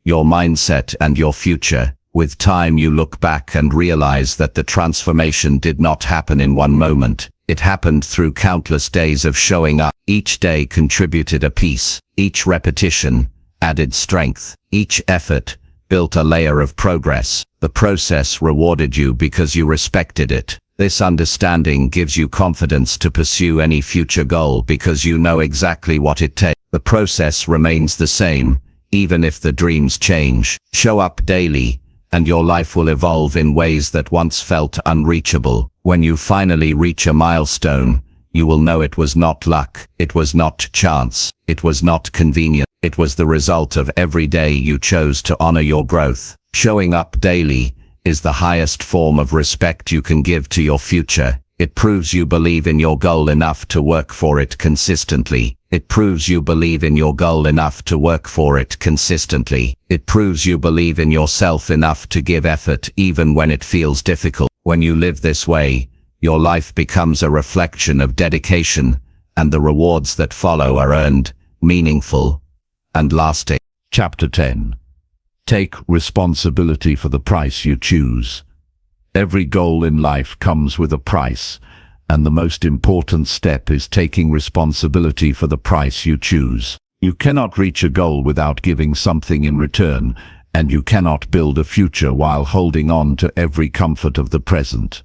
your mindset, and your future. With time, you look back and realize that the transformation did not happen in one moment. It happened through countless days of showing up. Each day contributed a piece. Each repetition added strength. Each effort built a layer of progress. The process rewarded you because you respected it. This understanding gives you confidence to pursue any future goal because you know exactly what it takes. The process remains the same, even if the dreams change. Show up daily, and your life will evolve in ways that once felt unreachable. When you finally reach a milestone, you will know it was not luck, it was not chance, it was not convenient. It was the result of every day you chose to honor your growth. Showing up daily is the highest form of respect you can give to your future. It proves you believe in your goal enough to work for it consistently. It proves you believe in your goal enough to work for it consistently. It proves you believe in yourself enough to give effort even when it feels difficult. When you live this way, your life becomes a reflection of dedication, and the rewards that follow are earned, meaningful, and lasting. Chapter 10. Take responsibility for the price you choose. Every goal in life comes with a price, and the most important step is taking responsibility for the price you choose. You cannot reach a goal without giving something in return, and you cannot build a future while holding on to every comfort of the present.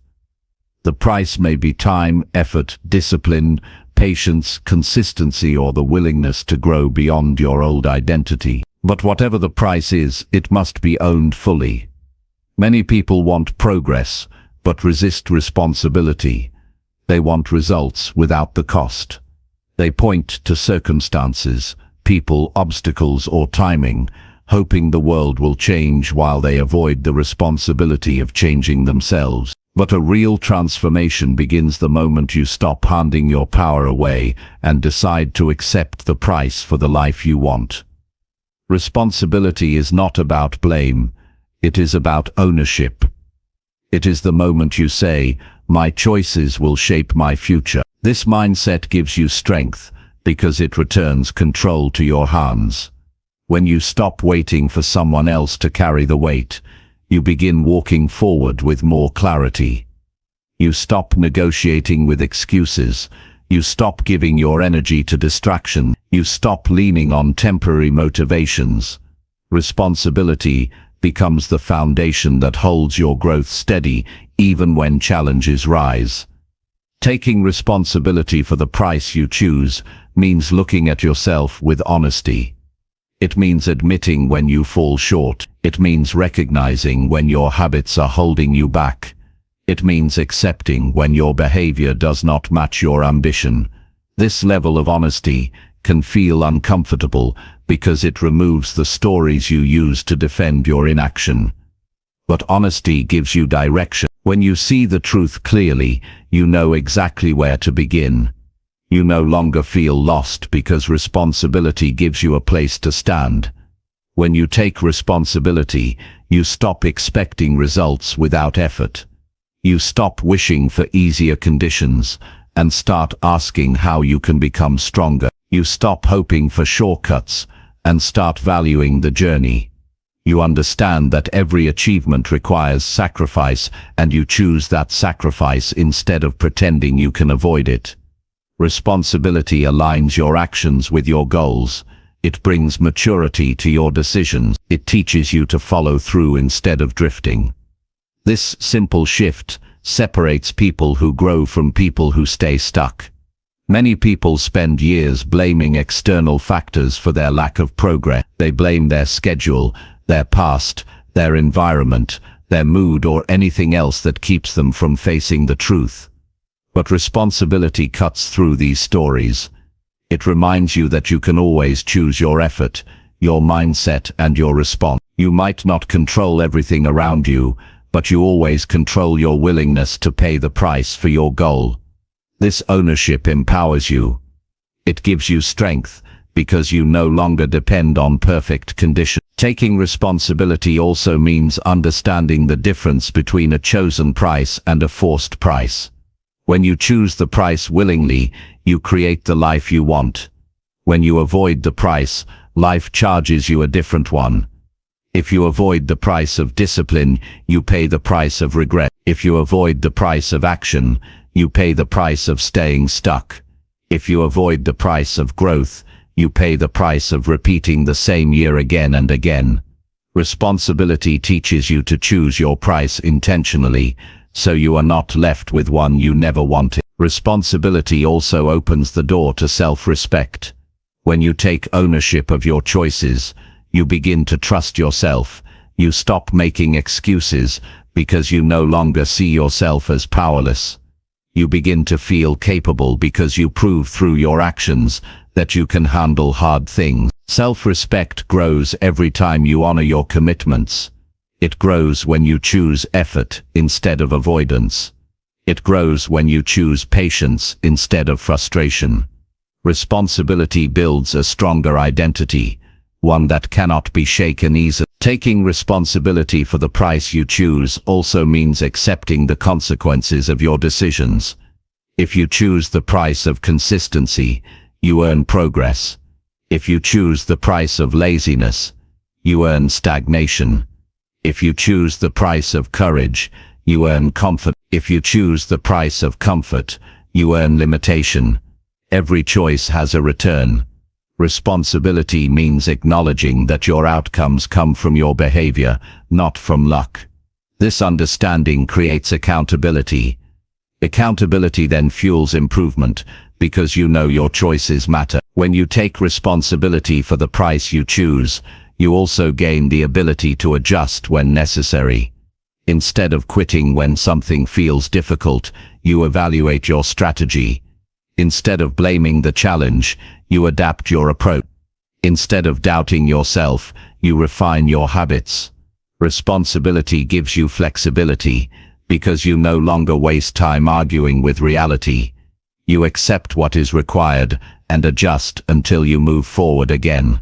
The price may be time, effort, discipline, patience, consistency, or the willingness to grow beyond your old identity. But whatever the price is, it must be owned fully. Many people want progress, but resist responsibility. They want results without the cost. They point to circumstances, people, obstacles, or timing, hoping the world will change while they avoid the responsibility of changing themselves. But a real transformation begins the moment you stop handing your power away and decide to accept the price for the life you want. Responsibility is not about blame. It is about ownership. It is the moment you say, "My choices will shape my future." This mindset gives you strength because it returns control to your hands. When you stop waiting for someone else to carry the weight, you begin walking forward with more clarity. You stop negotiating with excuses. You stop giving your energy to distraction. You stop leaning on temporary motivations. Responsibility becomes the foundation that holds your growth steady even when challenges rise. Taking responsibility for the price you choose means looking at yourself with honesty. It means admitting when you fall short. It means recognizing when your habits are holding you back. It means accepting when your behavior does not match your ambition. This level of honesty can feel uncomfortable because it removes the stories you use to defend your inaction. But honesty gives you direction. When you see the truth clearly, you know exactly where to begin. You no longer feel lost because responsibility gives you a place to stand. When you take responsibility, you stop expecting results without effort. You stop wishing for easier conditions and start asking how you can become stronger. You stop hoping for shortcuts and start valuing the journey. You understand that every achievement requires sacrifice, and you choose that sacrifice instead of pretending you can avoid it. Responsibility aligns your actions with your goals. It brings maturity to your decisions. It teaches you to follow through instead of drifting. This simple shift separates people who grow from people who stay stuck. Many people spend years blaming external factors for their lack of progress. They blame their schedule, their past, their environment, their mood, or anything else that keeps them from facing the truth. But responsibility cuts through these stories. It reminds you that you can always choose your effort, your mindset, and your response. You might not control everything around you, but you always control your willingness to pay the price for your goal. This ownership empowers you. It gives you strength, because you no longer depend on perfect conditions. Taking responsibility also means understanding the difference between a chosen price and a forced price. When you choose the price willingly, you create the life you want. When you avoid the price, life charges you a different one. If you avoid the price of discipline, you pay the price of regret. If you avoid the price of action, you pay the price of staying stuck. If you avoid the price of growth, you pay the price of repeating the same year again and again. Responsibility teaches you to choose your price intentionally, so you are not left with one you never wanted. Responsibility also opens the door to self-respect. When you take ownership of your choices, you begin to trust yourself. You stop making excuses because you no longer see yourself as powerless. You begin to feel capable because you prove through your actions that you can handle hard things. Self-respect grows every time you honor your commitments. It grows when you choose effort instead of avoidance. It grows when you choose patience instead of frustration. Responsibility builds a stronger identity, one that cannot be shaken easily. Taking responsibility for the price you choose also means accepting the consequences of your decisions. If you choose the price of consistency, you earn progress. If you choose the price of laziness, you earn stagnation. If you choose the price of courage, you earn comfort. If you choose the price of comfort, you earn limitation. Every choice has a return. Responsibility means acknowledging that your outcomes come from your behavior, not from luck. This understanding creates accountability. Accountability then fuels improvement, because you know your choices matter. When you take responsibility for the price you choose, you also gain the ability to adjust when necessary. Instead of quitting when something feels difficult, you evaluate your strategy. Instead of blaming the challenge, you adapt your approach. Instead of doubting yourself, you refine your habits. Responsibility gives you flexibility, because you no longer waste time arguing with reality. You accept what is required and adjust until you move forward again.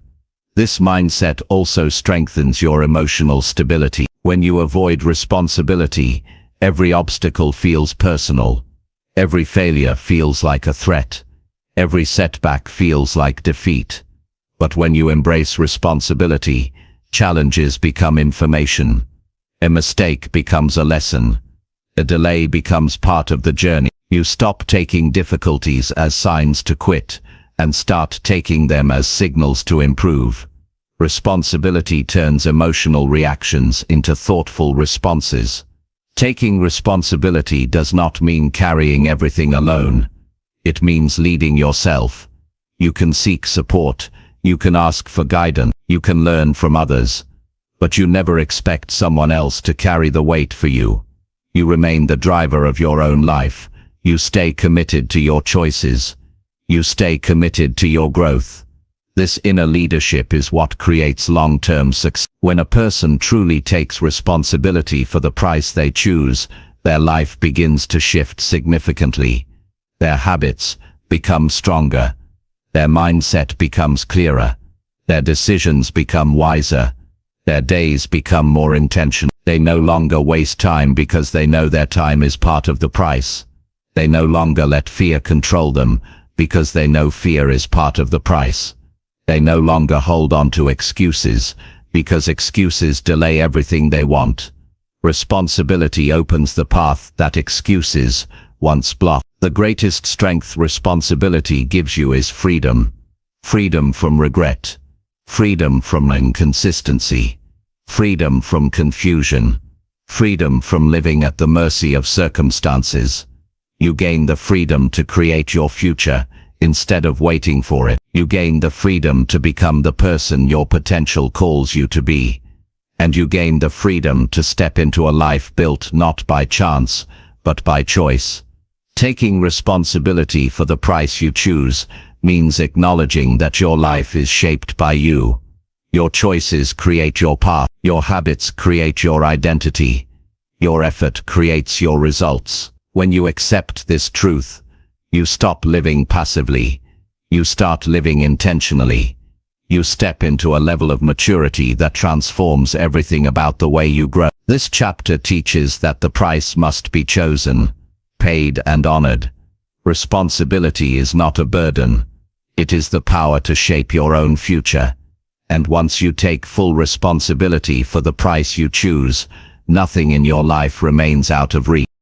This mindset also strengthens your emotional stability. When you avoid responsibility, every obstacle feels personal. Every failure feels like a threat. Every setback feels like defeat. But when you embrace responsibility, challenges become information. A mistake becomes a lesson. A delay becomes part of the journey. You stop taking difficulties as signs to quit and start taking them as signals to improve. Responsibility turns emotional reactions into thoughtful responses. Taking responsibility does not mean carrying everything alone. It means leading yourself. You can seek support, you can ask for guidance, you can learn from others, but you never expect someone else to carry the weight for you. You remain the driver of your own life. You stay committed to your choices. You stay committed to your growth. This inner leadership is what creates long-term success. When a person truly takes responsibility for the price they choose, their life begins to shift significantly. Their habits become stronger. Their mindset becomes clearer. Their decisions become wiser. Their days become more intentional. They no longer waste time because they know their time is part of the price. They no longer let fear control them because they know fear is part of the price. They no longer hold on to excuses because excuses delay everything they want. Responsibility opens the path that excuses once blocked. The greatest strength responsibility gives you is freedom. Freedom from regret. Freedom from inconsistency. Freedom from confusion. Freedom from living at the mercy of circumstances. You gain the freedom to create your future instead of waiting for it. You gain the freedom to become the person your potential calls you to be. And you gain the freedom to step into a life built not by chance, but by choice. Taking responsibility for the price you choose means acknowledging that your life is shaped by you. Your choices create your path. Your habits create your identity. Your effort creates your results. When you accept this truth, you stop living passively. You start living intentionally. You step into a level of maturity that transforms everything about the way you grow. This chapter teaches that the price must be chosen, paid and honored. Responsibility is not a burden. It is the power to shape your own future. And once you take full responsibility for the price you choose, nothing in your life remains out of reach.